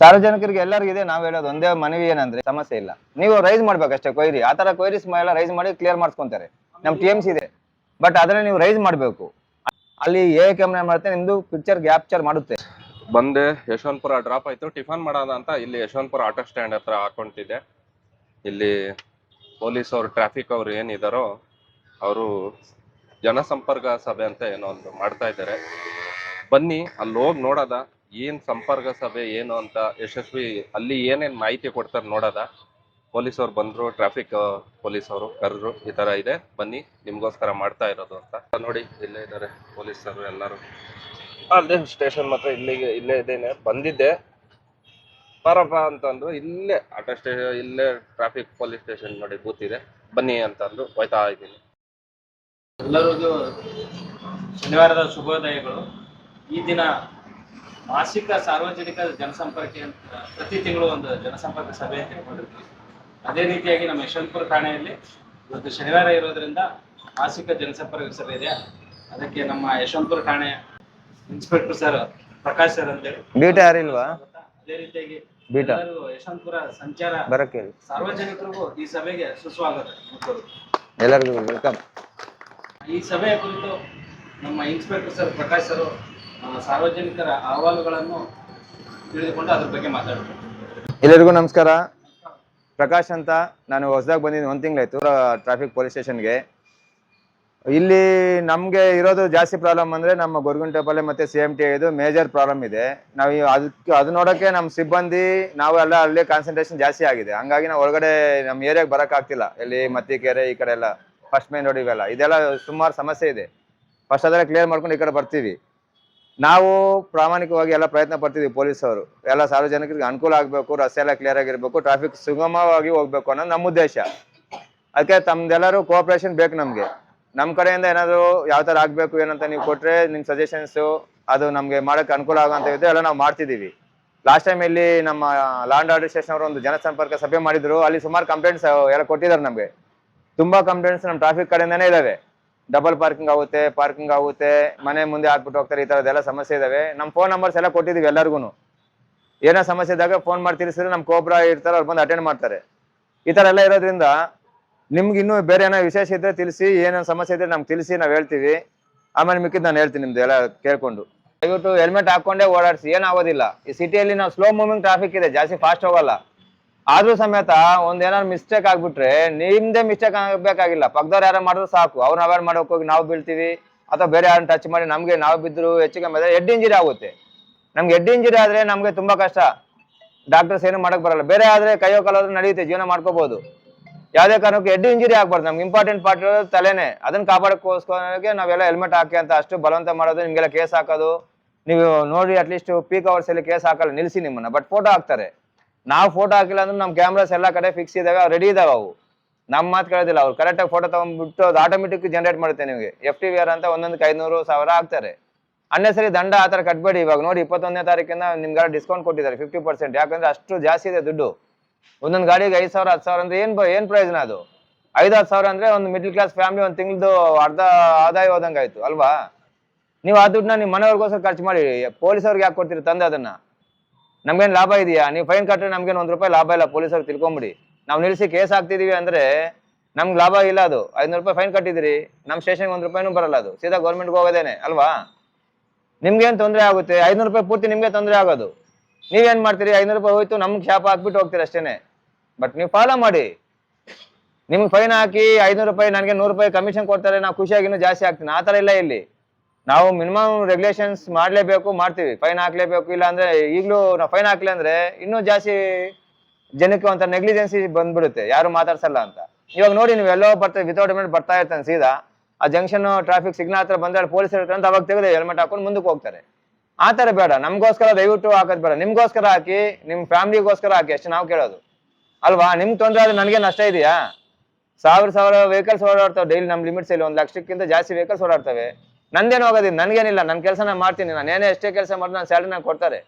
ಸಾರ್ವಜನಿಕರಿಗೆ ಎಲ್ಲರಿಗೂ ಇದೆ. ನಾವ್ ಹೇಳೋದು ಒಂದೇ ಮನವಿ ಏನಂದ್ರೆ ಸಮಸ್ಯೆ ಇಲ್ಲ, ನೀವು ರೈಸ್ ಮಾಡ್ಬೇಕಷ್ಟೇ ಕ್ವೈರಿ. ಆತರ ಕ್ವೈರೀಸ್ ಎಲ್ಲ ರೈಸ್ ಮಾಡಿ ಕ್ಲಿಯರ್ ಮಾಡ್ಸ್ಕೊಂತಾರೆ. ನಮ್ TMC ಇದೆ, ಬಟ್ ಅದನ್ನ ನೀವು ರೈಸ್ ಮಾಡ್ಬೇಕು. ಅಲ್ಲಿ ಕ್ಯಾಮ್ರಾ ಮಾಡುತ್ತೆ, ನಿಮ್ದು ಪಿಕ್ಚರ್ ಕ್ಯಾಪ್ಚರ್ ಮಾಡುತ್ತೆ. ಬಂದೆ ಯಶವಂತಪುರ ಡ್ರಾಪ್ ಆಯ್ತು, ಟಿಫನ್ ಮಾಡೋಣ ಅಂತ ಇಲ್ಲಿ ಯಶವಂತಪುರ ಆಟೋ ಸ್ಟ್ಯಾಂಡ್ ಹತ್ರ ಹಾಕೊಂಡಿದ್ದೆ. ಇಲ್ಲಿ ಪೊಲೀಸ್ ಅವ್ರು, ಟ್ರಾಫಿಕ್ ಅವ್ರು ಏನಿದಾರೋ ಅವರು ಜನಸಂಪರ್ಕ ಸಭೆ ಅಂತ ಏನೋ ಒಂದು ಮಾಡ್ತಾ ಇದ್ದಾರೆ. ಬನ್ನಿ ಅಲ್ಲಿ ಹೋಗಿ ನೋಡೋದ, ಏನ್ ಸಂಪರ್ಕ ಸಭೆ ಏನು ಅಂತ, ಯಶಸ್ವಿ ಅಲ್ಲಿ ಏನೇನ್ ಮಾಹಿತಿ ಕೊಡ್ತಾರೆ ನೋಡೋದ. ಪೊಲೀಸ್ ಅವ್ರು ಬಂದ್ರು, ಟ್ರಾಫಿಕ್ ಪೊಲೀಸ್ ಅವರು ಕರೆದ್ರು, ಈ ತರ ಇದೆ ಬನ್ನಿ ನಿಮ್ಗೋಸ್ಕರ ಮಾಡ್ತಾ ಇರೋದು ಅಂತ. ನೋಡಿ ಇಲ್ಲೇ ಇದ್ದಾರೆ ಪೊಲೀಸರು ಎಲ್ಲರೂ. ಅಲ್ಲೇ ಸ್ಟೇಷನ್ ಮಾತ್ರ ಇಲ್ಲೇ ಇದ್ದೇನೆ. ಬಂದಿದ್ದೆ ಬರಪ್ಪ ಅಂತಂದ್ರು, ಇಲ್ಲೇ ಆಟೋ ಸ್ಟೇಷನ್, ಇಲ್ಲೇ ಟ್ರಾಫಿಕ್ ಪೊಲೀಸ್ ಸ್ಟೇಷನ್ ನೋಡಿ ಬೂತ್ ಇದೆ, ಬನ್ನಿ ಅಂತಂದ್ರು ಹೋಯ್ತಾ ಇದ್ದೀನಿ. ಎಲ್ಲರಿಗೂ ಶನಿವಾರದ ಶುಭೋದಯಗಳು. ಈ ದಿನ ಮಾಸಿಕ ಸಾರ್ವಜನಿಕ ಜನಸಂಪರ್ಕ ಪ್ರತಿ ತಿಂಗಳು ಒಂದು ಜನಸಂಪರ್ಕ ಸಭೆ ಅಂತ ಇಟ್ಕೊಂಡಿರ್ತೀವಿ. ಅದೇ ರೀತಿಯಾಗಿ ನಮ್ಮ ಯಶವಂತಪುರ ಠಾಣೆಯಲ್ಲಿ ಇವತ್ತು ಶನಿವಾರ ಇರೋದ್ರಿಂದ ಮಾಸಿಕ ಜನಸಂಪರ್ಕ ಸಭೆ ಇದೆ. ಅದಕ್ಕೆ ನಮ್ಮ ಯಶವಂತಪುರ ಠಾಣೆ ಇನ್ಸ್ಪೆಕ್ಟರ್ ಸರ್ ಪ್ರಕಾಶ್ ಸರ್ ಅಂತೇಳಿ ಬೀಟ ಯಾರಿಲ್ವಾ? ಅದೇ ರೀತಿಯಾಗಿ ಯಶವಂತಪುರ ಸಂಚಾರ ಬರಕ್ಕೆ ಸಾರ್ವಜನಿಕರಿಗೂ ಈ ಸಭೆಗೆ ಸುಸ್ವಾಗತ. ಎಲ್ಲರಿಗೂ ವೆಲ್ಕಮ್. ಈ ಸಭೆಯ ಕುರಿತು ನಮ್ಮ ಇನ್ಸ್ಪೆಕ್ಟರ್ ಸರ್ ಪ್ರಕಾಶ್ ಸರ್ ಸಾರ್ವಜನಿಕರ ಅಹವಾಲುಗಳನ್ನು ತಿಳಿದುಕೊಂಡು ಅದ್ರ ಬಗ್ಗೆ ಮಾತಾಡ್ತಾರೆ. ಎಲ್ಲರಿಗೂ ನಮಸ್ಕಾರ. ಪ್ರಕಾಶ್ ಅಂತ. ನಾನು ಹೊಸದಾಗಿ ಬಂದಿದ್ದೀನಿ, 1 ತಿಂಗಳಾಯ್ತು ಟ್ರಾಫಿಕ್ ಪೊಲೀಸ್ ಸ್ಟೇಷನ್ಗೆ. ಇಲ್ಲಿ ನಮಗೆ ಇರೋದು ಜಾಸ್ತಿ ಪ್ರಾಬ್ಲಮ್ ಅಂದರೆ ನಮ್ಮ ಗೊರಗುಂಟೆಪಾಳ್ಯ ಮತ್ತು CMT ಇದು ಮೇಜರ್ ಪ್ರಾಬ್ಲಮ್ ಇದೆ. ನಾವು ಅದು ನೋಡೋಕ್ಕೆ ನಮ್ಮ ಸಿಬ್ಬಂದಿ ನಾವು ಎಲ್ಲ ಅಲ್ಲೇ ಕಾನ್ಸಂಟ್ರೇಷನ್ ಜಾಸ್ತಿ ಆಗಿದೆ. ಹಂಗಾಗಿ ನಾವು ಹೊರಗಡೆ ನಮ್ಮ ಏರಿಯಾಗೆ ಬರೋಕ್ಕಾಗ್ತಿಲ್ಲ. ಇಲ್ಲಿ ಮತ್ತಿಕೆರೆ ಈ ಕಡೆ ಎಲ್ಲ ಫಸ್ಟ್ ಮೇನ್ ರೋಡ್ ಇವೆಲ್ಲ ಇದೆಲ್ಲ ಸುಮಾರು ಸಮಸ್ಯೆ ಇದೆ. ಫಸ್ಟ್ ಅದೆಲ್ಲ ಕ್ಲಿಯರ್ ಮಾಡ್ಕೊಂಡು ಈ ಕಡೆ ಬರ್ತೀವಿ. ನಾವು ಪ್ರಾಮಾಣಿಕವಾಗಿ ಎಲ್ಲ ಪ್ರಯತ್ನ ಪಡ್ತೀವಿ. ಪೊಲೀಸವರು ಎಲ್ಲ ಸಾರ್ವಜನಿಕರಿಗೆ ಅನುಕೂಲ ಆಗಬೇಕು, ರಸ್ತೆ ಎಲ್ಲ ಕ್ಲಿಯರ್ ಆಗಿರಬೇಕು, ಟ್ರಾಫಿಕ್ ಸುಗಮವಾಗಿ ಹೋಗ್ಬೇಕು ಅನ್ನೋದು ನಮ್ಮ ಉದ್ದೇಶ. ಅದಕ್ಕೆ ತಮ್ದೆಲ್ಲರೂ ಕೋಆಪ್ರೇಷನ್ ಬೇಕು ನಮಗೆ. ನಮ್ಮ ಕಡೆಯಿಂದ ಏನಾದರೂ ಯಾವ ಥರ ಆಗಬೇಕು ಏನಂತ ನೀವು ಕೊಟ್ಟರೆ ನಿಮ್ಮ ಸಜೆಷನ್ಸು ಅದು ನಮಗೆ ಮಾಡೋಕ್ಕೆ ಅನುಕೂಲ ಆಗೋಂಥ ಇದೆ ಎಲ್ಲ ನಾವು ಮಾಡ್ತಿದ್ದೀವಿ. ಲಾಸ್ಟ್ ಟೈಮ್ ಇಲ್ಲಿ ನಮ್ಮ ಲಾ ಆ್ಯಂಡ್ ಆರ್ಡರ್ ಸ್ಟೇಷನ್ ಅವರು ಒಂದು ಜನಸಂಪರ್ಕ ಸಭೆ ಮಾಡಿದ್ರು. ಅಲ್ಲಿ ಸುಮಾರು ಕಂಪ್ಲೇಂಟ್ಸ್ ಎಲ್ಲ ಕೊಟ್ಟಿದ್ದಾರೆ. ನಮಗೆ ತುಂಬ ಕಂಪ್ಲೇಂಟ್ಸ್ ನಮ್ಮ ಟ್ರಾಫಿಕ್ ಕಡೆಯಿಂದನೇ ಇದ್ದಾವೆ. ಡಬಲ್ ಪಾರ್ಕಿಂಗ್ ಆಗುತ್ತೆ, ಮನೆ ಮುಂದೆ ಹಾಕ್ಬಿಟ್ಟು ಹೋಗ್ತಾರೆ, ಈ ಥರದ್ದೆಲ್ಲ ಸಮಸ್ಯೆ ಇದ್ದಾವೆ. ನಮ್ಮ ಫೋನ್ ನಂಬರ್ಸ್ ಎಲ್ಲ ಕೊಟ್ಟಿದ್ದೀವಿ ಎಲ್ಲರಿಗೂ. ಏನೋ ಸಮಸ್ಯೆ ಇದ್ದಾಗ ಫೋನ್ ಮಾಡಿ ತಿಳಿಸಿದ್ರೆ ನಮ್ಮ ಕೋಬ್ರಾ ಇರ್ತಾರೆ, ಅವ್ರು ಬಂದು ಅಟೆಂಡ್ ಮಾಡ್ತಾರೆ. ಈ ಥರ ಎಲ್ಲ ಇರೋದ್ರಿಂದ ನಿಮ್ಗೆ ಇನ್ನೂ ಬೇರೆ ಏನೋ ವಿಶೇಷ ಇದ್ದರೆ ತಿಳಿಸಿ, ಏನೋ ಸಮಸ್ಯೆ ಇದ್ದರೆ ನಮ್ಗೆ ತಿಳಿಸಿ, ನಾವು ಹೇಳ್ತೀವಿ. ಆಮೇಲೆ ಮಿಕ್ಕಿದ್ದು ನಾನು ಹೇಳ್ತೀನಿ ನಿಮ್ದು ಎಲ್ಲ ಕೇಳ್ಕೊಂಡು. ದಯವಿಟ್ಟು ಹೆಲ್ಮೆಟ್ ಹಾಕ್ಕೊಂಡೇ ಓಡಾಡಿಸಿ, ಏನಾಗೋದಿಲ್ಲ. ಈ ಸಿಟಿಯಲ್ಲಿ ನಾವು ಸ್ಲೋ ಮೂವಿಂಗ್ ಟ್ರಾಫಿಕ್ ಇದೆ, ಜಾಸ್ತಿ ಫಾಸ್ಟ್ ಹೋಗಲ್ಲ. ಆದ್ರೂ ಸಮೇತ ಏನಾದ್ರು ಮಿಸ್ಟೇಕ್ ಆಗ್ಬಿಟ್ರೆ ನಿಮ್ದೇ ಮಿಸ್ಟೇಕ್ ಆಗಬೇಕಾಗಿಲ್ಲ, ಪಕ್ಕದವ್ರು ಯಾರು ಮಾಡಿದ್ರು ಸಾಕು. ಅವ್ರನ್ನ ಅವಾಯ್ಡ್ ಮಾಡೋಕೆ ಹೋಗಿ ನಾವು ಬೀಳ್ತೀವಿ, ಅಥವಾ ಬೇರೆ ಯಾರನ್ನ ಟಚ್ ಮಾಡಿ ನಮಗೆ ನಾವು ಬಿದ್ದರು ಹೆಚ್ಚಿಗೆ ಮೇಲೆ ಹೆಡ್ ಇಂಜರಿ ಆಗುತ್ತೆ. ನಮ್ಗೆ ಹೆಡ್ ಇಂಜರಿ ಆದರೆ ನಮಗೆ ತುಂಬ ಕಷ್ಟ, ಡಾಕ್ಟರ್ಸ್ ಏನು ಮಾಡೋಕೆ ಬರಲ್ಲ. ಬೇರೆ ಆದರೆ ಕೈಯೋ ಕಾಲಾದ್ರೂ ನಡೆಯುತ್ತೆ, ಜೀವನ ಮಾಡ್ಕೋಬಹುದು. ಯಾವುದೇ ಕಾರಣಕ್ಕೂ ಹೆಡ್ ಇಂಜರಿ ಆಗ್ಬಾರ್ದು. ನಮ್ಗೆ ಇಂಪಾರ್ಟೆಂಟ್ ಪಾರ್ಟ್ ಇರೋದು ತಲೆನೇ. ಅದನ್ನ ಕಾಪಾಡೋಕ್ಕೋಸ್ಕರ ನಾವೆಲ್ಲ ಹೆಲ್ಮೆಟ್ ಹಾಕಿ ಅಂತ ಅಷ್ಟು ಬಲವಂತ ಮಾಡೋದು, ನಿಮಗೆಲ್ಲ ಕೇಸ್ ಹಾಕೋದು. ನೀವು ನೋಡಿ ಅಟ್ಲೀಸ್ಟ್ ಪೀಕ್ ಅವರ್ಸಲ್ಲಿ ಕೇಸ್ ಹಾಕಲ್ಲ, ನಿಲ್ಲಿಸಿ ನಿಮ್ಮನ್ನ. ಬಟ್ ಫೋಟೋ ಹಾಕ್ತಾರೆ. ನಾವು ಫೋಟೋ ಹಾಕಿಲ್ಲ ಅಂದ್ರೆ ನಮ್ಮ ಕ್ಯಾಮ್ರಾಸ್ ಎಲ್ಲ ಕಡೆ ಫಿಕ್ಸ್ ಇದಾವೆ, ಅವ್ರು ರೆಡಿ ಇದಾವೆ. ಅವು ನಮ್ಮ ಮಾತು ಕೇಳೋದಿಲ್ಲ. ಅವ್ರು ಕರೆಕ್ಟಾಗಿ ಫೋಟೋ ತಗೊಂಡ್ಬಿಟ್ಟು ಅದು ಆಟೋಮೆಟಿಕ್ ಜನರೇಟ್ ಮಾಡುತ್ತೆ ನಿಮಗೆ. FTVR ಅಂತ ಒಂದೊಂದಕ್ಕೆ 500,000 ಹಾಕ್ತಾರೆ. ಅನ್ನೆಸರಿ ದಂಡ ಆ ಥರ ಕಟ್ಬೇಡಿ. ಇವಾಗ ನೋಡಿ 21ನೇ ತಾರೀಕಿಂದ ನಿಮ್ಗೆಲ್ಲ ಡಿಸ್ಕೌಂಟ್ ಕೊಟ್ಟಿದ್ದಾರೆ 50%. ಯಾಕಂದ್ರೆ ಅಷ್ಟು ಜಾಸ್ತಿ ಇದೆ ದುಡ್ಡು. ಒಂದೊಂದು ಗಾಡಿಗೆ 5,000 10,000 ಅಂದ್ರೆ ಏನು ಪ್ರಯೋಜನ? ಅದು 5-10 ಸಾವಿರ ಅಂದ್ರೆ ಒಂದು ಮಿಡ್ಲ್ ಕ್ಲಾಸ್ ಫ್ಯಾಮಿಲಿ ಒಂದು ತಿಂಗಳದು ಅರ್ಧ ಆದಾಯ ಹೋದಂಗೆ ಆಯ್ತು ಅಲ್ವಾ? ನೀವು ಆ ದುಡ್ಡನ್ನ ನಿಮ್ಮ ಮನೆಯವ್ರಿಗೋಸ್ಕರ ಖರ್ಚು ಮಾಡಿ ಪೊಲೀಸವ್ರಿಗೆ ಯಾಕೆ ಕೊಡ್ತೀರಿ ತಂದೆ? ಅದನ್ನ ನಮ್ಗೇನು ಲಾಭ ಇದೆಯಾ? ನೀವು ಫೈನ್ ಕಟ್ಟರೆ ನಮ್ಗೇನು ₹1 ಲಾಭ ಇಲ್ಲ. ಪೊಲೀಸವ್ರು ತಿಳ್ಕೊಂಬಿಡಿ. ನಾವು ನಿಲ್ಲಿಸಿ ಕೇಸ್ ಹಾಕ್ತಿದೀವಿ ಅಂದ್ರೆ ನಮ್ಗೆ ಲಾಭ ಇಲ್ಲ. ಅದು ₹500 ಫೈನ್ ಕಟ್ಟಿದಿರಿ, ನಮ್ಮ ಸ್ಟೇಷನ್ಗೆ ₹1 ಬರಲ್ಲ. ಅದು ಸೀದಾ ಗೌರ್ಮೆಂಟ್ಗೆ ಹೋಗೋದೇನೆ ಅಲ್ವಾ? ನಿಮ್ಗೇನು ತೊಂದರೆ ಆಗುತ್ತೆ? ₹500 ಪೂರ್ತಿ ನಿಮ್ಗೆ ತೊಂದರೆ ಆಗೋದು. ನೀವೇನ್ ಮಾಡ್ತೀರಿ? ₹500 ಹೋಯ್ತು, ನಮ್ಗೆ ಶಾಪ ಹಾಕ್ಬಿಟ್ಟು ಹೋಗ್ತೀರಿ ಅಷ್ಟೇನೆ. ಬಟ್ ನೀವು ಫಾಲೋ ಮಾಡಿ. ನಿಮ್ಗೆ ಫೈನ್ ಹಾಕಿ ₹500 ನನಗೆ ₹100 ಕಮಿಷನ್ ಕೊಡ್ತಾರೆ, ನಾವು ಖುಷಿಯಾಗಿ ಇನ್ನೂ ಜಾಸ್ತಿ ಹಾಕ್ತೀನಿ. ಆ ಥರ ಇಲ್ಲ ಇಲ್ಲಿ. ನಾವು ಮಿನಿಮಮ್ ರೆಗ್ಯುಲೇಷನ್ಸ್ ಮಾಡಲೇಬೇಕು, ಮಾಡ್ತೀವಿ. ಫೈನ್ ಹಾಕ್ಲೇಬೇಕು. ಇಲ್ಲ ಅಂದ್ರೆ ಈಗಲೂ ನಾವು ಫೈನ್ ಹಾಕ್ಲಿ ಅಂದ್ರೆ ಇನ್ನೂ ಜಾಸ್ತಿ ಜನಕ್ಕೆ ಒಂಥರ ನೆಗ್ಲಿಜೆನ್ಸಿ ಬಂದ್ಬಿಡುತ್ತೆ, ಯಾರು ಮಾತಾಡ್ಸಲ್ಲ ಅಂತ. ಇವಾಗ ನೋಡಿ, ನೀವು ಎಲ್ಲೋ ಬರ್ತಾರೆ, ವಿತೌಟ್ ಹೆಲ್ಮೆಟ್ ಬರ್ತಾ ಇರ್ತಾನೆ, ಸೀದಾ ಆ ಜಂಕ್ಷನ್ ಟ್ರಾಫಿಕ್ ಸಿಗ್ನಲ್ ಹತ್ರ ಬಂದ್ರೆ ಪೊಲೀಸರು ಇರ್ತಾರೆ ಅಂತ ಅವಾಗ ತೆಗೆದು ಹೆಲ್ಮೆಟ್ ಹಾಕೊಂಡು ಮುಂದಕ್ಕೆ ಹೋಗ್ತಾರೆ. ಆ ಥರ ಬೇಡ. ನಮಗೋಸ್ಕರ ದಯವಿಟ್ಟು ಹಾಕೋದು ಬೇಡ. ನಿಮ್ಗೋಸ್ಕರ ಹಾಕಿ, ನಿಮ್ಮ ಫ್ಯಾಮಿಲಿಗೋಸ್ಕರ ಹಾಕಿ ಅಷ್ಟೇ ನಾವು ಕೇಳೋದು ಅಲ್ವಾ? ನಿಮ್ಗೆ ತೊಂದರೆ ಆದ್ರೆ ನನಗೆ ನಷ್ಟ ಇದೆಯಾ? ಸಾವಿರ ವೆಹಿಕಲ್ಸ್ ಓಡಾಡ್ತಾವೆ ಡೈಲಿ ನಮ್ಮ ಲಿಮಿಟ್ಸ್ ಇಲ್ಲಿ. 1 ಲಕ್ಷಕ್ಕಿಂತ ಜಾಸ್ತಿ ವೆಹಿಕಲ್ಸ್ ಓಡಾಡ್ತವೆ. ನಂದೇನು ಹೋಗೋದಿಲ್ಲ, ನನಗೇನಿಲ್ಲ. ನನ್ನ ಕೆಲಸ ನಾನು ಮಾಡ್ತೀನಿ. ನಾನು ಏನೇ ಎಷ್ಟೇ ಕೆಲಸ ಮಾಡಿದ್ರೆ ನಾನು ಸ್ಯಾಲ್ರಿ ನಾನು ಕೊಡ್ತಾರೆ.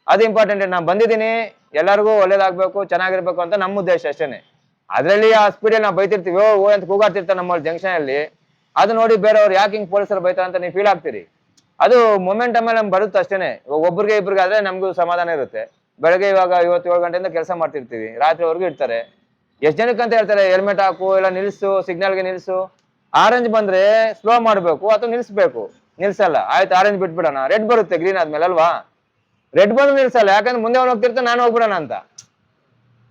ಅದು ಇಂಪಾರ್ಟೆಂಟ್. ನಾನು ಬಂದಿದ್ದೀನಿ, ಎಲ್ಲರಿಗೂ ಒಳ್ಳೇದಾಗಬೇಕು, ಚೆನ್ನಾಗಿರ್ಬೇಕು ಅಂತ ನಮ್ಮ ಉದ್ದೇಶ ಅಷ್ಟೇನೆ. ಅದರಲ್ಲಿ ಆ ಸ್ಪೀಡಲ್ಲಿ ನಾವು ಬೈತಿರ್ತೀವಿ, ಓ ಅಂತ ಕೂಗಾಡ್ತಿರ್ತಾರೆ ನಮ್ಮಲ್ಲಿ ಜಂಕ್ಷನಲ್ಲಿ. ಅದು ನೋಡಿ ಬೇರೆಯವ್ರು ಯಾಕೆ ಹಿಂಗೆ ಪೊಲೀಸರು ಬೈತಾರೆ ಅಂತ ನೀವು ಫೀಲ್ ಆಗ್ತೀರಿ. ಅದು ಮೊಮೆಂಟ್ ಮೇಲೆ ನಮ್ಗೆ ಬರುತ್ತೆ ಅಷ್ಟೇನೆ. ಒಬ್ರಿಗೆ ಇಬ್ರಿಗೆ ಆದ್ರೆ ನಮಗೂ ಸಮಾಧಾನ ಇರುತ್ತೆ. ಬೆಳಗ್ಗೆ ಇವಾಗ 7 ಗಂಟೆಯಿಂದ ಕೆಲಸ ಮಾಡ್ತಿರ್ತೀವಿ, ರಾತ್ರಿವರೆಗೂ ಇರ್ತಾರೆ. ಎಷ್ಟು ಜನಕ್ಕೆ ಅಂತ ಹೇಳ್ತಾರೆ ಹೆಲ್ಮೆಟ್ ಹಾಕು, ಇಲ್ಲ ನಿಲ್ಸು, ಸಿಗ್ನಲ್ಗೆ ನಿಲ್ಸು. ಆರೆಂಜ್ ಬಂದ್ರೆ ಸ್ಲೋ ಮಾಡ್ಬೇಕು ಅಥವಾ ನಿಲ್ಸ್ಬೇಕು, ನಿಲ್ಸಲ್ಲ. ಆಯ್ತು ಆರೆಂಜ್ ಬಿಟ್ಬಿಡೋಣ, ರೆಡ್ ಬರುತ್ತೆ ಗ್ರೀನ್ ಆದ್ಮೇಲೆ ಅಲ್ವಾ. ರೆಡ್ ಬಂದು ನಿಲ್ಸಲ್ಲ, ಯಾಕಂದ್ರೆ ಮುಂದೆ ಅವ್ನು ಹೋಗ್ತಿರ್ತಾನೆ, ನಾನು ಹೋಗ್ಬಿಡೋಣ ಅಂತ.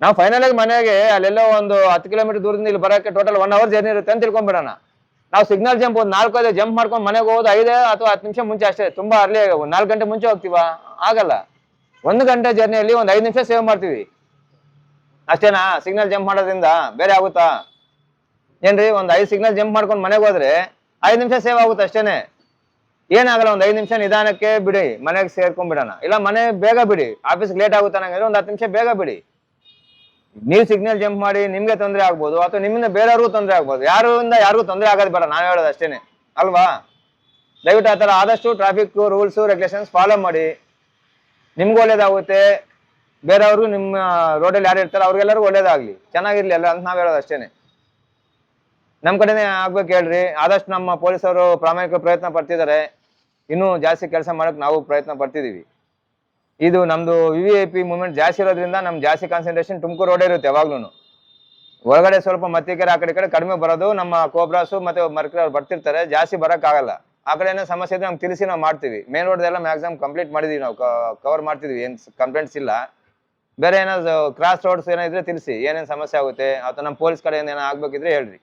ನಾವು ಫೈನಲ್ ಆಗಿ ಮನೆಗೆ ಅಲ್ಲೆಲ್ಲೋ ಒಂದು 10 ಕಿಲೋಮೀಟರ್ ದೂರದಿಂದ ಇಲ್ಲಿ ಬರೋಕ್ಕೆ ಟೋಟಲ್ 1 ಅವರ್ ಜರ್ನಿ ಇರುತ್ತೆ ಅಂತ ತಿಳ್ಕೊಂಬಿಡೋಣ. ನಾವು ಸಿಗ್ನಲ್ ಜಂಪ್ ಒಂದು 4-5 ಜಂಪ್ ಮಾಡ್ಕೊಂಡು ಮನೆಗೆ ಹೋಗೋದು 5 ಅಥವಾ 10 ನಿಮಿಷ ಮುಂಚೆ ಅಷ್ಟೇ. ತುಂಬಾ ಅರ್ಲಿ 4 ಗಂಟೆ ಮುಂಚೆ ಹೋಗ್ತೀವಾ? ಆಗಲ್ಲ. 1 ಗಂಟೆ ಜರ್ನಿಯಲ್ಲಿ ಒಂದು 5 ನಿಮಿಷ ಸೇವ್ ಮಾಡ್ತೀವಿ ಅಷ್ಟೇನಾ? ಸಿಗ್ನಲ್ ಜಂಪ್ ಮಾಡೋದ್ರಿಂದ ಬೇರೆ ಆಗುತ್ತಾ ಏನ್ರಿ? ಒಂದು 5 ಸಿಗ್ನಲ್ ಜಂಪ್ ಮಾಡ್ಕೊಂಡು ಮನೆಗೆ ಹೋದ್ರೆ 5 ನಿಮಿಷ ಸೇವ್ ಆಗುತ್ತೆ ಅಷ್ಟೇನೆ, ಏನಾಗಲ್ಲ. ಒಂದು 5 ನಿಮಿಷ ನಿಧಾನಕ್ಕೆ ಬಿಡಿ, ಮನೆಗೆ ಸೇರ್ಕೊಂಡ್ಬಿಡೋಣ. ಇಲ್ಲ ಮನೆ ಬೇಗ ಬಿಡಿ, ಆಫೀಸ್ಗೆ ಲೇಟ್ ಆಗುತ್ತೆ ಅನ್ನಂಗಿದ್ರೆ ಒಂದು 10 ನಿಮಿಷ ಬೇಗ ಬಿಡಿ. ನೀವು ಸಿಗ್ನಲ್ ಜಂಪ್ ಮಾಡಿ ನಿಮ್ಗೆ ತೊಂದರೆ ಆಗ್ಬೋದು, ಅಥವಾ ನಿಮ್ಮಿಂದ ಬೇರೆಯವ್ರಿಗೂ ತೊಂದರೆ ಆಗ್ಬೋದು. ಯಾರಿಗೂ ತೊಂದರೆ ಆಗೋದು ಬೇಡ, ನಾವ್ ಹೇಳೋದು ಅಷ್ಟೇನೆ ಅಲ್ವಾ. ದಯವಿಟ್ಟು ಆ ಥರ ಆದಷ್ಟು ಟ್ರಾಫಿಕ್ ರೂಲ್ಸ್ ರೆಗ್ಯುಲೇಷನ್ಸ್ ಫಾಲೋ ಮಾಡಿ, ನಿಮ್ಗೂ ಒಳ್ಳೇದಾಗುತ್ತೆ, ಬೇರೆಯವ್ರಿಗೂ ನಿಮ್ಮ ರೋಡಲ್ಲಿ ಯಾರು ಇರ್ತಾರೆ ಅವ್ರಿಗೆಲ್ಲರಿಗೂ ಒಳ್ಳೇದಾಗ್ಲಿ, ಚೆನ್ನಾಗಿರ್ಲಿ ಅಲ್ಲ ಅಂತ ನಾವ್ ಹೇಳೋದು ಅಷ್ಟೇನೆ. ನಮ್ ಕಡೆನೇ ಆಗ್ಬೇಕು ಹೇಳ್ರಿ. ಆದಷ್ಟು ನಮ್ಮ ಪೊಲೀಸರು ಪ್ರಾಮಾಣಿಕ ಪ್ರಯತ್ನ ಪಡ್ತಿದ್ದಾರೆ, ಇನ್ನೂ ಜಾಸ್ತಿ ಕೆಲಸ ಮಾಡಕ್ ನಾವು ಪ್ರಯತ್ನ ಪಡ್ತಿದೀವಿ. ಇದು ನಮ್ದು VVIP ಮೂವ್ಮೆಂಟ್ ಜಾಸ್ತಿ ಇರೋದ್ರಿಂದ ನಮ್ಗೆ ಜಾಸ್ತಿ ಕಾನ್ಸಂಟ್ರೇಷನ್ ತುಮಕೂರು ರೋಡೇ ಇರುತ್ತೆ ಯಾವಾಗ್ಲೂ. ಒಳಗಡೆ ಸ್ವಲ್ಪ ಮತ್ತಿಕೆರೆ ಆ ಕಡೆ ಕಡಿಮೆ ಬರೋದು, ನಮ್ಮ ಕೋಬ್ರಾಸು ಮತ್ತೆ ಮರ್ಕರೆ ಅವ್ರು ಬರ್ತಿರ್ತಾರೆ, ಜಾಸ್ತಿ ಬರಕ್ ಆಗಲ್ಲ. ಆ ಕಡೆ ಏನೋ ಸಮಸ್ಯೆ ಇದ್ರೆ ನಮ್ಗೆ ತಿಳಿಸಿ ನಾವು ಮಾಡ್ತೀವಿ. ಮೇನ್ ರೋಡ್ ಎಲ್ಲ ಮ್ಯಾಕ್ಸಿಮಮ್ ಕಂಪ್ಲೀಟ್ ಮಾಡಿದೀವಿ, ನಾವು ಕವರ್ ಮಾಡ್ತಿದೀವಿ, ಏನ್ ಕಂಪ್ಲೇಂಟ್ಸ್ ಇಲ್ಲ. ಬೇರೆ ಏನಾದ್ರು ಕ್ರಾಸ್ ರೋಡ್ಸ್ ಏನೋ ಇದ್ರೆ ತಿಳಿಸಿ, ಏನೇನ್ ಸಮಸ್ಯೆ ಆಗುತ್ತೆ ಅಥವಾ ನಮ್ಮ ಪೊಲೀಸ್ ಕಡೆ ಏನೋ ಆಗ್ಬೇಕಿದ್ರೆ ಹೇಳ್ರಿ.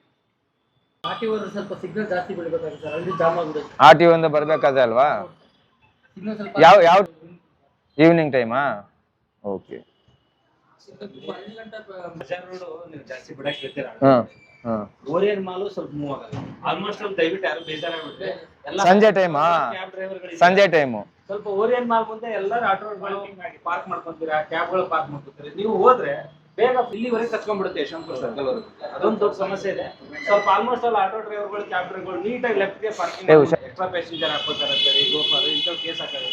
ಸ್ವಲ್ಪ ಸಿಗ್ನಲ್ ಜಾಸ್ತಿ ಬಿಡಬೇಕಾಗುತ್ತೆ ಸರ್, ಅಲ್ಲಿ ಜಾಮ್ ಆಗ್ಬಿಡುತ್ತೆ. RTO ಇಂದ ಬರ್ಬೇಕಾದ್ರೆ ಅಲ್ವಾ? ಸಿಗ್ನಲ್ ಸ್ವಲ್ಪ ಯಾವ ಈವ್ನಿಂಗ್ ಟೈಮಾ? ಓಕೆ. ಬಜಾರ್ ರೋಡ್ ನೀವು ಜಾಸ್ತಿ ಬಿಡಕ್ ಬಿಡ್ತೀರಾ? ಹ್ಮ್. ಓರಿಯನ್ ಮಾಲು ಸ್ವಲ್ಪ ಮೂವ್ ಆಗಲ್ಲ. ಆಲ್ಮೋಸ್ಟ್ ಸ್ವಲ್ಪ ದಯವಿಟ್ಟು ಯಾರು ಬೇಜಾರಾಗ್ಬಿಟ್ರೆ ಎಲ್ಲ ಸಂಜೆ ಟೈಮಾ? ಕ್ಯಾಬ್ ಡ್ರೈವರ್ಗಳು ಸಂಜೆ ಟೈಮು ಸ್ವಲ್ಪ ಓರಿಯನ್ ಮಾಲ್ ಮುಂದೆ ಎಲ್ಲರೂ ಆಟೋಗಳು ಪಾರ್ಕ್ ಮಾಡ್ಕೊಂತೀರಾ, ಕ್ಯಾಬ್ಗಳು ಪಾರ್ಕ್ ಮಾಡ್ಕೊತೀರಿ. ನೀವು ಹೋದ್ರೆ ಬೇಗ ಇಲ್ಲಿವರೆಗೆ ಕತ್ಕೊಂಡ್ಬಿಡುತ್ತೆ ಯಶವಂತಪುರ ಸರ್ಕಲ್ ವರೆಗೂ. ಅದೊಂದು ದೊಡ್ಡ ಸಮಸ್ಯೆ ಇದೆ. ಸ್ವಲ್ಪ ಆಲ್ಮೋಸ್ಟ್ ಅಲ್ಲಿ ಆಟೋ ಡ್ರೈವರ್ಗಳು, ಕ್ಯಾಬ್ ಡ್ರೈವರ್ಗಳು ನೀಟಾಗಿ ಲೆಫ್ಟ್ಗೆ ಪಾರ್ಕಿಂಗ್ ಎಕ್ಸ್ಟ್ರಾ ಪ್ಯಾಸೆಂಜರ್ ಹಾಕೋತಾರೆ ಅಂತೇಳಿ ಗೋಫರ್ ಇಂಥವು ಕೇಸ್ ಹಾಕೋದು.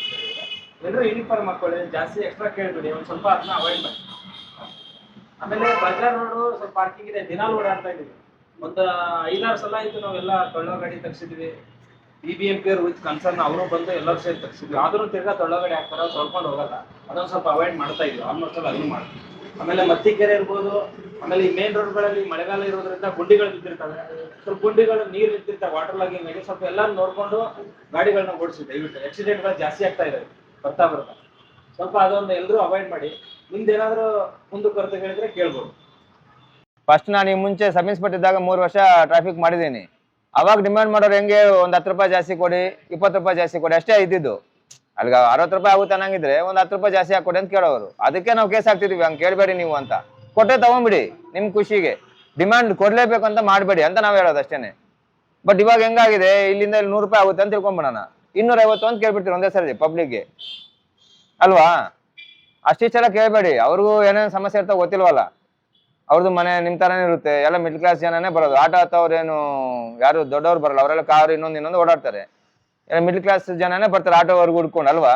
ಎಲ್ಲರೂ ಯೂನಿಫಾರ್ಮ್ ಹಾಕೊಳ್ಳಿ, ಜಾಸ್ತಿ ಎಕ್ಸ್ಟ್ರಾ ಕೇಳ್ಬೇಡಿ, ಒಂದ್ ಸ್ವಲ್ಪ ಅದನ್ನ ಅವಾಯ್ಡ್ ಮಾಡಿ. ಆಮೇಲೆ ಬಜಾರ್ ರೋಡ್ ಸ್ವಲ್ಪ ಪಾರ್ಕಿಂಗ್ ಇದೆ, ದಿನಾಲು ಓಡಾಡ್ತಾ ಇದೀವಿ. ಒಂದು 5-6 ಸಲ ಆಯ್ತು ನಾವೆಲ್ಲ ತೊಳ್ಳೋ ಗಾಡಿ ತಗ್ಸಿದ್ವಿ. BBMP ವಿತ್ ಕನ್ಸರ್ನ್ ಅವರು ಬಂದು ಎಲ್ಲರೂ ಸೇರಿ ತಗ್ಸಿದ್ವಿ. ಆದ್ರೂ ತಿರ್ಗಾ ತೊಳ್ಳೋ ಗಾಡಿ ಹಾಕ್ತಾರೆ, ಅವ್ರು ತೊಳ್ಕೊಂಡು ಹೋಗಲ್ಲ. ಅದೊಂದು ಸ್ವಲ್ಪ ಅವಾಯ್ಡ್ ಮಾಡ್ತಾ ಇದೀವಿ. ಆಲ್ಮೋಸ್ಟ್ ಅಲ್ಲಿ ಅದನ್ನು ಮಾಡ್ತೀವಿ. ಆಮೇಲೆ ಮತ್ತಿಕೆರೆ ಇರ್ಬೋದು, ಆಮೇಲೆ ಈ ಮೇನ್ ರೋಡ್ಗಳಲ್ಲಿ ಮಳೆಗಾಲ ಇರೋದ್ರಿಂದ ಗುಂಡಿಗಳು ಬಿದ್ದಿರ್ತವೆ, ಸ್ವಲ್ಪ ಗುಂಡಿಗಳು ನೀರು ನಿಂತಿರ್ತವೆ, ವಾಟರ್ ಲಾಗಿಂಗ್ ಆಗಿ. ಸ್ವಲ್ಪ ಎಲ್ಲರೂ ನೋಡ್ಕೊಂಡು ಗಾಡಿಗಳನ್ನ ಓಡಿಸಿ ದಯವಿಟ್ಟು. ಆಕ್ಸಿಡೆಂಟ್ಗಳು ಜಾಸ್ತಿ ಆಗ್ತಾ ಇದಾವೆ ಬರ್ತಾ ಸ್ವಲ್ಪ ಅದೊಂದು ಎಲ್ಲರೂ ಅವಾಯ್ಡ್ ಮಾಡಿ. ನಿಮ್ದೇನಾದ್ರೂ ಮುಂದುವರೆದು ಹೇಳಿದ್ರೆ ಕೇಳ್ಬೋದು. ಫಸ್ಟ್ ನಾನು ಈ ಮುಂಚೆ ಸಬ್ ಇನ್ಸ್ಪೆಕ್ಟರ್ ಇದ್ದಾಗ 3 ವರ್ಷ ಟ್ರಾಫಿಕ್ ಮಾಡಿದ್ದೀನಿ. ಅವಾಗ ಡಿಮ್ಯಾಂಡ್ ಮಾಡೋರು ಹೆಂಗೆ, ಒಂದು 10 ರೂಪಾಯಿ ಜಾಸ್ತಿ ಕೊಡಿ, 20 ರೂಪಾಯಿ ಜಾಸ್ತಿ ಕೊಡಿ ಅಷ್ಟೇ ಇದ್ದಿದ್ದು. ಅಲ್ಲಿಗೆ 60 ರೂಪಾಯಿ ಆಗುತ್ತೆ ಅನ್ನಂಗಿದ್ರೆ ಒಂದು 10 ರೂಪಾಯಿ ಜಾಸ್ತಿ ಹಾಕೊಡಿ ಅಂತ ಕೇಳೋರು. ಅದಕ್ಕೆ ನಾವು ಕೇಸ್ ಹಾಕ್ತಿದೀವಿ, ಹಂಗೆ ಕೇಳಬೇಡಿ ನೀವು ಅಂತ. ಕೊಟ್ಟೆ ತಗೊಂಬಿಡಿ ನಿಮ್ ಖುಷಿಗೆ, ಡಿಮ್ಯಾಂಡ್ ಕೊಡ್ಲೇಬೇಕು ಅಂತ ಮಾಡಬೇಡಿ ಅಂತ ನಾವು ಹೇಳೋದು ಅಷ್ಟೇನೆ. ಬಟ್ ಇವಾಗ ಹೆಂಗಾಗಿದೆ, ಇಲ್ಲಿಂದ 100 ರೂಪಾಯಿ ಆಗುತ್ತೆ ಅಂತ ತಿಳ್ಕೊಂಬಿಡೋಣ, 250 ಅಂತ ಕೇಳ್ಬಿಡ್ತೀರಿ ಒಂದೇ ಸರಿ ಪಬ್ಲಿಕ್ಗೆ ಅಲ್ವಾ. ಅಷ್ಟಿಷ್ಟೆಲ್ಲ ಕೇಳಬೇಡಿ, ಅವ್ರಿಗೂ ಏನೇನು ಸಮಸ್ಯೆ ಇರ್ತಾವ ಗೊತ್ತಿಲ್ವಲ್ಲ. ಅವ್ರದ್ದು ಮನೆ ನಿಮ್ ತರನೇ ಇರುತ್ತೆ, ಎಲ್ಲ ಮಿಡ್ಲ್ ಕ್ಲಾಸ್ ಜನನೇ ಬರೋದು. ಆಟೋ ಹತ್ತವ್ರೇನು ಯಾರು ದೊಡ್ಡವ್ರು ಬರಲ್ಲ, ಅವರೆಲ್ಲ ಕಾರ್ ಇನ್ನೊಂದು ಓಡಾಡ್ತಾರೆ. ಮಿಡ್ಲ್ ಕ್ಲಾಸ್ ಜನನೇ ಬರ್ತಾರೆ ಆಟೋವರೆಗೂ ಹುಡ್ಕೊಂಡು ಅಲ್ವಾ.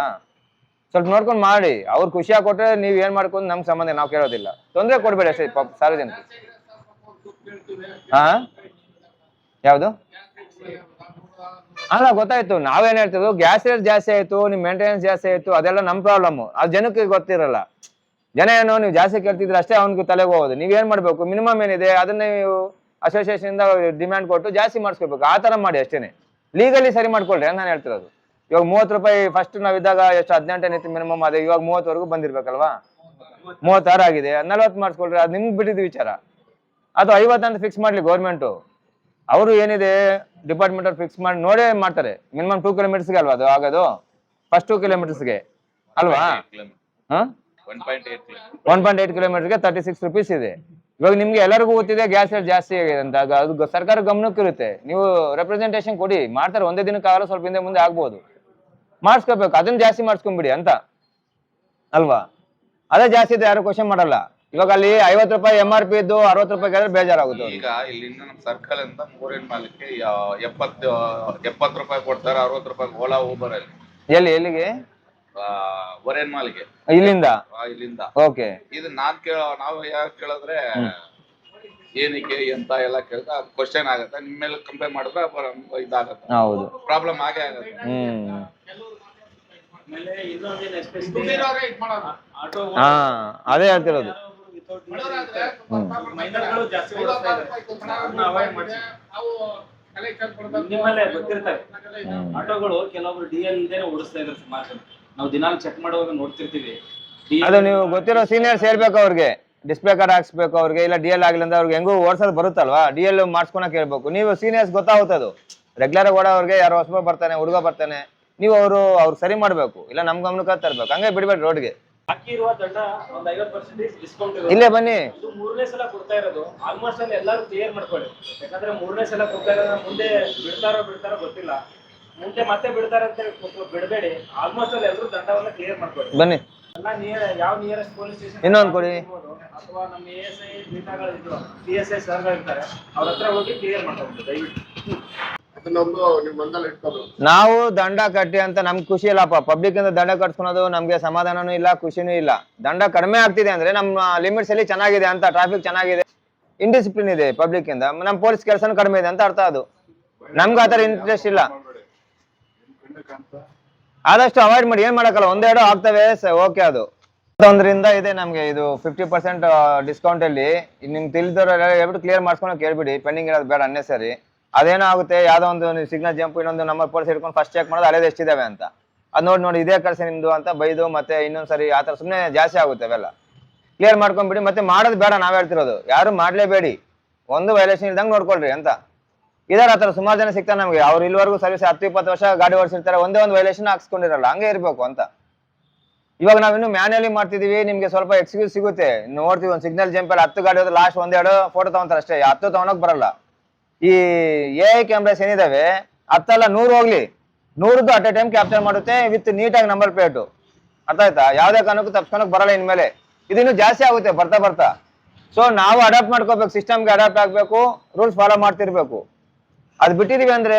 ಸ್ವಲ್ಪ ನೋಡ್ಕೊಂಡು ಮಾಡಿ, ಅವ್ರು ಖುಷಿಯಾಗಿ ಕೊಟ್ರೆ ನೀವ್ ಏನ್ ಮಾಡ್ಕೊಂಡು ನಮ್ಗೆ ಸಂಬಂಧ, ನಾವು ಕೇಳೋದಿಲ್ಲ. ತೊಂದರೆ ಕೊಡ್ಬೇಡಿ ಅಷ್ಟೇ ಸಾರ್ವಜನಿಕ. ಹಾ ಯಾವ್ದು? ಅಲ್ಲ ಗೊತ್ತಾಯ್ತು, ನಾವೇನ್ ಹೇಳ್ತಿದ್ವು, ಗ್ಯಾಸ್ ರೇಟ್ ಜಾಸ್ತಿ ಆಯ್ತು, ನಿಮ್ ಮೇಂಟೆನೆನ್ಸ್ ಜಾಸ್ತಿ ಆಯ್ತು, ಅದೆಲ್ಲ ನಮ್ ಪ್ರಾಬ್ಲಮ್. ಅದು ಜನಕ್ಕೆ ಗೊತ್ತಿರಲ್ಲ. ಜನ ಏನು ನೀವು ಜಾಸ್ತಿ ಕೇಳ್ತಿದ್ರೆ ಅಷ್ಟೇ ಅವ್ನಿಗೆ ತಲೆಗೆ ಹೋಗೋದು. ನೀವೇನ್ ಮಾಡ್ಬೇಕು, ಮಿನಿಮಮ್ ಏನಿದೆ ಅದನ್ನ ನೀವು ಅಸೋಸಿಯೇಷನ್ ಇಂದ ಡಿಮ್ಯಾಂಡ್ ಕೊಟ್ಟು ಜಾಸ್ತಿ ಮಾಡಿಸ್ಕೋಬೇಕು. ಆ ತರ ಮಾಡಿ ಅಷ್ಟೇನೆ, ಲೀಗಲಿ ಸರಿ ಮಾಡ್ಕೊಳ್ರಿ ಅಂತ ನಾನು ಹೇಳ್ತಿರೋದು. ಇವಾಗ 30 ರೂಪಾಯಿ ಫಸ್ಟ್ ನಾವಿದ್ದಾಗ ಎಷ್ಟು 18 ಇತ್ತು ಮಿನಿಮಮ್, ಅದೇ ಇವಾಗ 30ವರೆಗೂ ಬಂದಿರ್ಬೇಕಲ್ವಾ. 36 ಆಗಿದೆ, 40 ಮಾಡಿಸ್ಕೊಳ್ರಿ, ಅದು ನಿಮ್ಗೆ ಬಿಟ್ಟಿದ್ದು ವಿಚಾರ. ಅದು 50 ಅಂತ ಫಿಕ್ಸ್ ಮಾಡ್ಲಿ ಗೌರ್ಮೆಂಟು. ಅವರು ಏನಿದೆ ಡಿಪಾರ್ಟ್ಮೆಂಟ್ ಅವ್ರು ಫಿಕ್ಸ್ ಮಾಡಿ ನೋಡೇ ಮಾಡ್ತಾರೆ. ಮಿನಿಮಮ್ 2 ಕಿಲೋಮೀಟರ್ಸ್ಗೆ ಅಲ್ವಾ ಅದು ಆಗೋದು, ಫಸ್ಟ್ 2 ಕಿಲೋಮೀಟರ್ಸ್ಗೆ ಅಲ್ವಾ. 1.8 ಕಿಲೋಮೀಟರ್ಗೆ 36 ರೂಪೀಸ್ ಇದೆ. ಇವಾಗ ನಿಮ್ಗೆ ಎಲ್ಲರಿಗೂ ಗೊತ್ತಿದೆ ಗ್ಯಾಸ್ ರೇಟ್ ಜಾಸ್ತಿ ಆಗಿದೆ ಅಂತ, ಅದು ಸರ್ಕಾರ ಗಮನಕ್ಕೆ ಇರುತ್ತೆ. ನೀವು ರೆಪ್ರೆಸೆಂಟೇಷನ್ ಕೊಡಿ, ಮಾಡ್ತಾರೆ. ಒಂದೇ ದಿನಕ್ಕಾಗಲ್ಲ, ಸ್ವಲ್ಪ ಹಿಂದೆ ಮುಂದೆ ಆಗ್ಬೋದು, ಮಾಡಿಸ್ಕೋಬೇಕು. ಅದನ್ನ ಜಾಸ್ತಿ ಮಾಡಿಸ್ಕೊಂಬಿಡಿ ಅಂತ ಅಲ್ವಾ. ಅದೇ ಜಾಸ್ತಿ ಇದೆ, ಯಾರು ಕ್ವಶನ್ ಮಾಡಲ್ಲ. ಇವಾಗ ಅಲ್ಲಿ 50 ರೂಪಾಯಿ MRP ಇದ್ದು 60 ರೂಪಾಯಿ ಆದ್ರೆ ಬೇಜಾರಾಗುತ್ತೆ. ಈಗ ಇಲ್ಲಿಂದ ನಮ್ಮ ಸರ್ಕಲ್ ಅಂತ ಮೂರೇನ್ ಮಾಲಕ್ಕೆ 70 ರೂಪಾಯಿ ಕೊಡ್ತಾರೆ, 60 ರೂಪಾಯಿ ಓಲಾ ಊಬರ್ ಅಲ್ಲಿ. ಎಲ್ಲಿಗೆ? ಒರೇನ್ ಮಾಲ್ಗೆ ಇಲ್ಲಿಂದ. ಓಕೆ. ಇದು ನಾವು ಯಾಕೆ ಕೇಳಿದ್ರೆ ಏನಕ್ಕೆ ಎಂತ ಎಲ್ಲ ಕೇಳಿದ್ರೆ ಅದು ಕ್ವಶನ್ ಆಗುತ್ತೆ. ನಿಮ್ಮ ಮೇಲೆ ಕಂಪೇರ್ ಮಾಡಿದ್ರೆ ಇದಾಗತ್ತೆ, ಹೌದು, ಪ್ರಾಬ್ಲಮ್ ಆಗೇ ಆಗುತ್ತೆ. ಆಮೇಲೆ ಇನ್ನೊಂದೇನು ಎಸ್ಪೆಷಲಿ ಆಟೋ ಹಾ ಅದೇ ಹೇಳ್ತಿರೋದು. ಮೈನರ್ಗಳು ಜಾಸ್ತಿ ಓಡಿಸ್ತಾ ಇದ್ದಾರೆ, ಅವಾಯ್ಡ್ ಮಾಡಿ. ನಿಮ್ಮಲ್ಲೇ ಗೊತ್ತಿರ್ತಾರೆ ಆಟೋಗಳು ಕೆಲವೊಬ್ರು DL ಇಲ್ದೇನೆ ಓಡಿಸ್ತಾ ಇದ್ದಾರೆ ಸುಮಾರು ಜನ. ನಾವು ದಿನಾಲು ಚೆಕ್ ಮಾಡುವಾಗ ನೋಡ್ತಿರ್ತೀವಿ. ಅದು ನೀವು ಗೊತ್ತಿರೋ ಸೀನಿಯರ್ಸ್ ಹೇಳ್ಬೇಕು ಅವ್ರಿಗೆ, ಡಿಸ್ಪ್ಲೇ ಕಾರ್ಡ್ ಹಾಕ್ಸ್ಬೇಕು ಅವ್ರಿಗೆ, ಇಲ್ಲ DL ಆಗಿಲ್ಲ ಅಂದ್ರೆ ಅವ್ರಿಗೆ ಹೆಂಗೂ ಓಡಿಸೋದು ಬರುತ್ತಲ್ವಾ, DL ಮಾಡ್ಸ್ಕೊಳಕ್ ಹೇಳ್ಬೇಕು. ನೀವು ಸೀನಿಯರ್ಸ್ ಗೊತ್ತಾಗುತ್ತದು, ರೆಗ್ಯುಲರ್ ಓಡೋವ್ರಿಗೆ ಯಾರೋ ಹೊಸಬ ಬರ್ತಾನೆ, ಹುಡುಗ ಬರ್ತಾನೆ, ನೀವು ಅವ್ರು ಸರಿ ಮಾಡ್ಬೇಕು, ಇಲ್ಲ ನಮ್ ಗಮನಕ್ಕೆ ತರ್ಬೇಕು, ಹಂಗೆ ಬಿಡ್ಬೇಡಿ ರೋಡ್ಗೆ. ಬಾಕಿ ಇರುವ ದಂಡ ಒಂದು 50% ಡಿಸ್ಕೌಂಟ್ ಇರುತ್ತೆ. ಇಲ್ಲೇ ಬನ್ನಿ. ಇದು 3ನೇ ಸಲ ಕೊಡ್ತಾ ಇರೋದು. ಆಲ್ಮೋಸ್ಟ್ ಅಲ್ಲಿ ಎಲ್ಲರೂ ಕ್ಲಿಯರ್ ಮಾಡ್ಕೊಳ್ಳಿ, ಯಾಕಂದ್ರೆ 3ನೇ ಸಲ ಕೊಡ್ತಾ ಇರೋದು. ಮುಂದೆ ಬಿಡ್ತಾರೋ ಗೊತ್ತಿಲ್ಲ, ಮುಂದೆ ಮತ್ತೆ ಬಿಡ್ತಾರೆ ಅಂತ ಬಿಡಬೇಡಿ. ಆಲ್ಮೋಸ್ಟ್ ಅಲ್ಲಿ ಎಲ್ಲರೂ ದಂಡವನ್ನ ಕ್ಲಿಯರ್ ಮಾಡ್ಕೊಳ್ಳಿ. ಬನ್ನಿ. ಎಲ್ಲ ಯಾವ ನಿಯರೆಸ್ಟ್ ಪೊಲೀಸ್ ಸ್ಟೇಷನ್ ಇನ್ನೊಂದು ಕೊಡಿ, ಅಥವಾ ನಮ್ಮ ASI ಬೀಟಾಗಳಿದ್ರು, PSI ಸರ್ಗಳು ಇರ್ತಾರೆ, ಅವ್ರ ಹತ್ರ ಹೋಗಿ ಕ್ಲಿಯರ್ ಮಾಡ್ಕೊಂಡು ದಯವಿಟ್ಟು. ನಾವು ದಂಡ ಕಟ್ಟಿ ಅಂತ ನಮ್ಗೆ ಖುಷಿ ಇಲ್ಲಪ್ಪ. ಪಬ್ಲಿಕ್ ಇಂದ ದಂಡ ಕಟ್ಸ್ಕೊಳೋದು ನಮ್ಗೆ ಸಮಾಧಾನನೂ ಇಲ್ಲ, ಖುಷಿನೂ ಇಲ್ಲ. ದಂಡ ಕಡಿಮೆ ಆಗ್ತಿದೆ ಅಂದ್ರೆ ನಮ್ಮ ಲಿಮಿಟ್ಸ್ ಅಲ್ಲಿ ಚೆನ್ನಾಗಿದೆ ಅಂತ, ಟ್ರಾಫಿಕ್ ಚೆನ್ನಾಗಿದೆ, ಇಂಡಿಸಿಪ್ಲಿನ್ ಇದೆ ಪಬ್ಲಿಕ್ ಇಂದ, ನಮ್ಮ ಪೊಲೀಸ್ ಕೆಲಸನೂ ಕಡಿಮೆ ಇದೆ ಅಂತ ಅರ್ಥ. ಅದು ನಮ್ಗೆ ಆತರ ಇಂಟ್ರೆಸ್ಟ್ ಇಲ್ಲ. ಆದಷ್ಟು ಅವಾಯ್ಡ್ ಮಾಡಿ, ಏನ್ ಮಾಡಕ್ಕಲ್ಲ, ಒಂದೆರಡು ಆಗ್ತವೆ, ಓಕೆ. ಅದು ಒಂದರಿಂದ ಇದೆ ನಮ್ಗೆ ಇದು 50% ಡಿಸ್ಕೌಂಟ್ ಅಲ್ಲಿ. ನಿಮ್ಗೆ ತಿಳಿದವ್ರು ಹೇಳ್ಬಿಟ್ಟು ಕ್ಲಿಯರ್ ಮಾಡ್ಸ್ಕೊಂಡು ಕೇಳ್ಬಿಡಿ, ಪೆಂಡಿಂಗ್ ಇರೋದು ಬೇಡ ಅನ್ನೆಸರಿ. ಅದೇನೋ ಆಗುತ್ತೆ, ಯಾವ್ದೋ ಒಂದು ಸಿಗ್ನಲ್ ಜಂಪ್, ಇನ್ನೊಂದು ನಂಬರ್ ಪೊಲೀಸ್ ಹಿಡ್ಕೊಂಡು ಫಸ್ಟ್ ಚೆಕ್ ಮಾಡೋದು ಹಳೇದು ಎಷ್ಟಿದಾವೆ ಅಂತ, ಅದ್ ನೋಡಿ ಇದೇ ಕಳ್ಸಿ ನಿಮ್ದು ಅಂತ ಬೈದು ಮತ್ತೆ ಇನ್ನೊಂದ್ಸರಿ ಆತರ ಸುಮ್ಮನೆ ಜಾಸ್ತಿ ಆಗುತ್ತೆ. ಅವೆಲ್ಲ ಕ್ಲಿಯರ್ ಮಾಡ್ಕೊಂಡ್ಬಿಡಿ. ಮತ್ತೆ ಮಾಡೋದು ಬೇಡ, ನಾವ್ ಹೇಳ್ತಿರೋದು ಯಾರು ಮಾಡ್ಲೇಬೇಡಿ, ಒಂದು ವೈಲೇಷನ್ ಇಲ್ದಂಗೆ ನೋಡ್ಕೊಳ್ರಿ ಅಂತ. ಇದಾರೆ ಆತರ ಸುಮಾರು ಜನ ಸಿಗ್ತಾರೆ ನಮ್ಗೆ, ಅವ್ರು ಇಲ್ಲಿವರೆಗೂ ಸರ್ವಿಸ್ 10-20 ವರ್ಷ ಗಾಡಿ ಓಡಿಸಿರ್ತಾರೆ, ಒಂದೇ ಒಂದು ವೈಲೇಷನ್ ಹಾಕ್ಸ್ಕೊಂಡಿರಲ್ಲ, ಹಂಗೆ ಇರ್ಬೇಕು ಅಂತ. ಇವಾಗ ನಾವಿನ್ನು ಮ್ಯಾನ್ಯಲಿ ಮಾಡ್ತಿದೀವಿ, ನಿಮ್ಗೆ ಸ್ವಲ್ಪ ಎಕ್ಸ್ಕ್ಯೂಸ್ ಸಿಗುತ್ತೆ. ನೋಡ್ತೀವಿ ಒಂದು ಸಿಗ್ನಲ್ ಜಂಪ್ ಅಲ್ಲಿ 10 ಗಾಡಿ ಹೋದ್ರೆ ಲಾಸ್ಟ್ 1-2 ಫೋಟೋ ತಗೊಂತಾರೆ ಅಷ್ಟೇ, 10 ತಗೊಳಕ್ ಬರಲ್ಲ. ಈ AI ಕ್ಯಾಮ್ರಾಸ್ ಏನಿದಾವೆ 10 ಅಲ್ಲ 100 ಹೋಗ್ಲಿ, 100ದ್ದು ಅಟ್ ಎ ಟೈಮ್ ಕ್ಯಾಪ್ಚರ್ ಮಾಡುತ್ತೆ ವಿತ್ ನೀಟಾಗಿ ನಂಬರ್ ಪ್ಲೇಟು. ಅರ್ಥ ಆಯ್ತಾ? ಯಾವ್ದೇ ಕಾರಣಕ್ಕೂ ತಪ್ಸ್ಕೊಳಕ್ ಬರಲ್ಲ ಇನ್ಮೇಲೆ. ಇದಿನ್ನು ಜಾಸ್ತಿ ಆಗುತ್ತೆ ಬರ್ತಾ. ಸೊ ನಾವು ಅಡಾಪ್ಟ್ ಮಾಡ್ಕೋಬೇಕು, ಸಿಸ್ಟಮ್ಗೆ ಅಡಾಪ್ಟ್ ಆಗ್ಬೇಕು, ರೂಲ್ಸ್ ಫಾಲೋ ಮಾಡ್ತಿರ್ಬೇಕು. ಅದ್ ಬಿಟ್ಟಿದೀವಿ ಅಂದ್ರೆ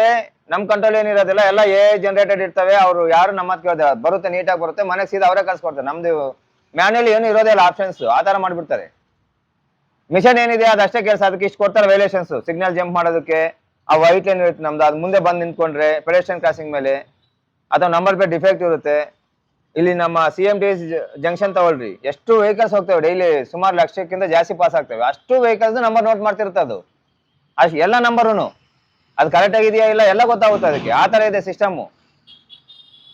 ನಮ್ ಕಂಟ್ರೋಲ್ ಏನಿರೋದಿಲ್ಲ, ಎಲ್ಲ AI ಜನರೇಟೆಡ್ ಇರ್ತವೆ. ಅವ್ರು ಯಾರು ನಮ್ಮ ಮಾತು ಕೇಳ್ತಾರೆ, ಬರುತ್ತೆ ನೀಟಾಗಿ ಬರುತ್ತೆ, ಮನೆಗೆ ಸೀದಾ ಅವರೇ ಕಳ್ಸ್ಕೊಡ್ತಾರೆ. ನಮ್ದು ಮ್ಯಾನ್ಯಲಿ ಏನು ಇರೋದೇ ಇಲ್ಲ ಆಪ್ಷನ್ಸ್, ಆ ತರ ಮಾಡ್ಬಿಡ್ತಾರೆ. ಮಿಷನ್ ಏನಿದೆ ಅದಷ್ಟೇ ಕೆಲಸ, ಅದಕ್ಕೆ ಇಷ್ಟು ಕೊಡ್ತಾರೆ ವೈಲೇಷನ್ಸ್. ಸಿಗ್ನಲ್ ಜಂಪ್ ಮಾಡೋದಕ್ಕೆ ಆ ವೈಟ್ ಲೈನ್ ಇರುತ್ತೆ ನಮ್ದು, ಅದು ಮುಂದೆ ಬಂದು ನಿಂತ್ಕೊಂಡ್ರೆ ಪೆಡೆಸ್ಟ್ರಿಯನ್ ಕ್ರಾಸಿಂಗ್ ಮೇಲೆ, ಅಥವಾ ನಂಬರ್ ಪ್ಲೇಟ್ ಡಿಫೆಕ್ಟ್ ಇರುತ್ತೆ. ಇಲ್ಲಿ ನಮ್ಮ CMT ಜಂಕ್ಷನ್ ತಗೊಳ್ರಿ, ಎಷ್ಟು ವೆಹಿಕಲ್ಸ್ ಹೋಗ್ತವೆ ಡೈಲಿ, ಸುಮಾರು 1 ಲಕ್ಷಕ್ಕಿಂತ ಜಾಸ್ತಿ ಪಾಸ್ ಆಗ್ತವೆ. ಅಷ್ಟು ವೆಹಿಕಲ್ಸ್ ನಂಬರ್ ನೋಟ್ ಮಾಡ್ತಿರುತ್ತೆ ಅದು, ಅಷ್ಟು ಎಲ್ಲ ನಂಬರುನು ಅದು ಕರೆಕ್ಟ್ ಆಗಿದೆಯಾ ಇಲ್ಲ ಎಲ್ಲ ಗೊತ್ತಾಗುತ್ತೆ ಅದಕ್ಕೆ. ಆ ತರ ಇದೆ ಸಿಸ್ಟಮು.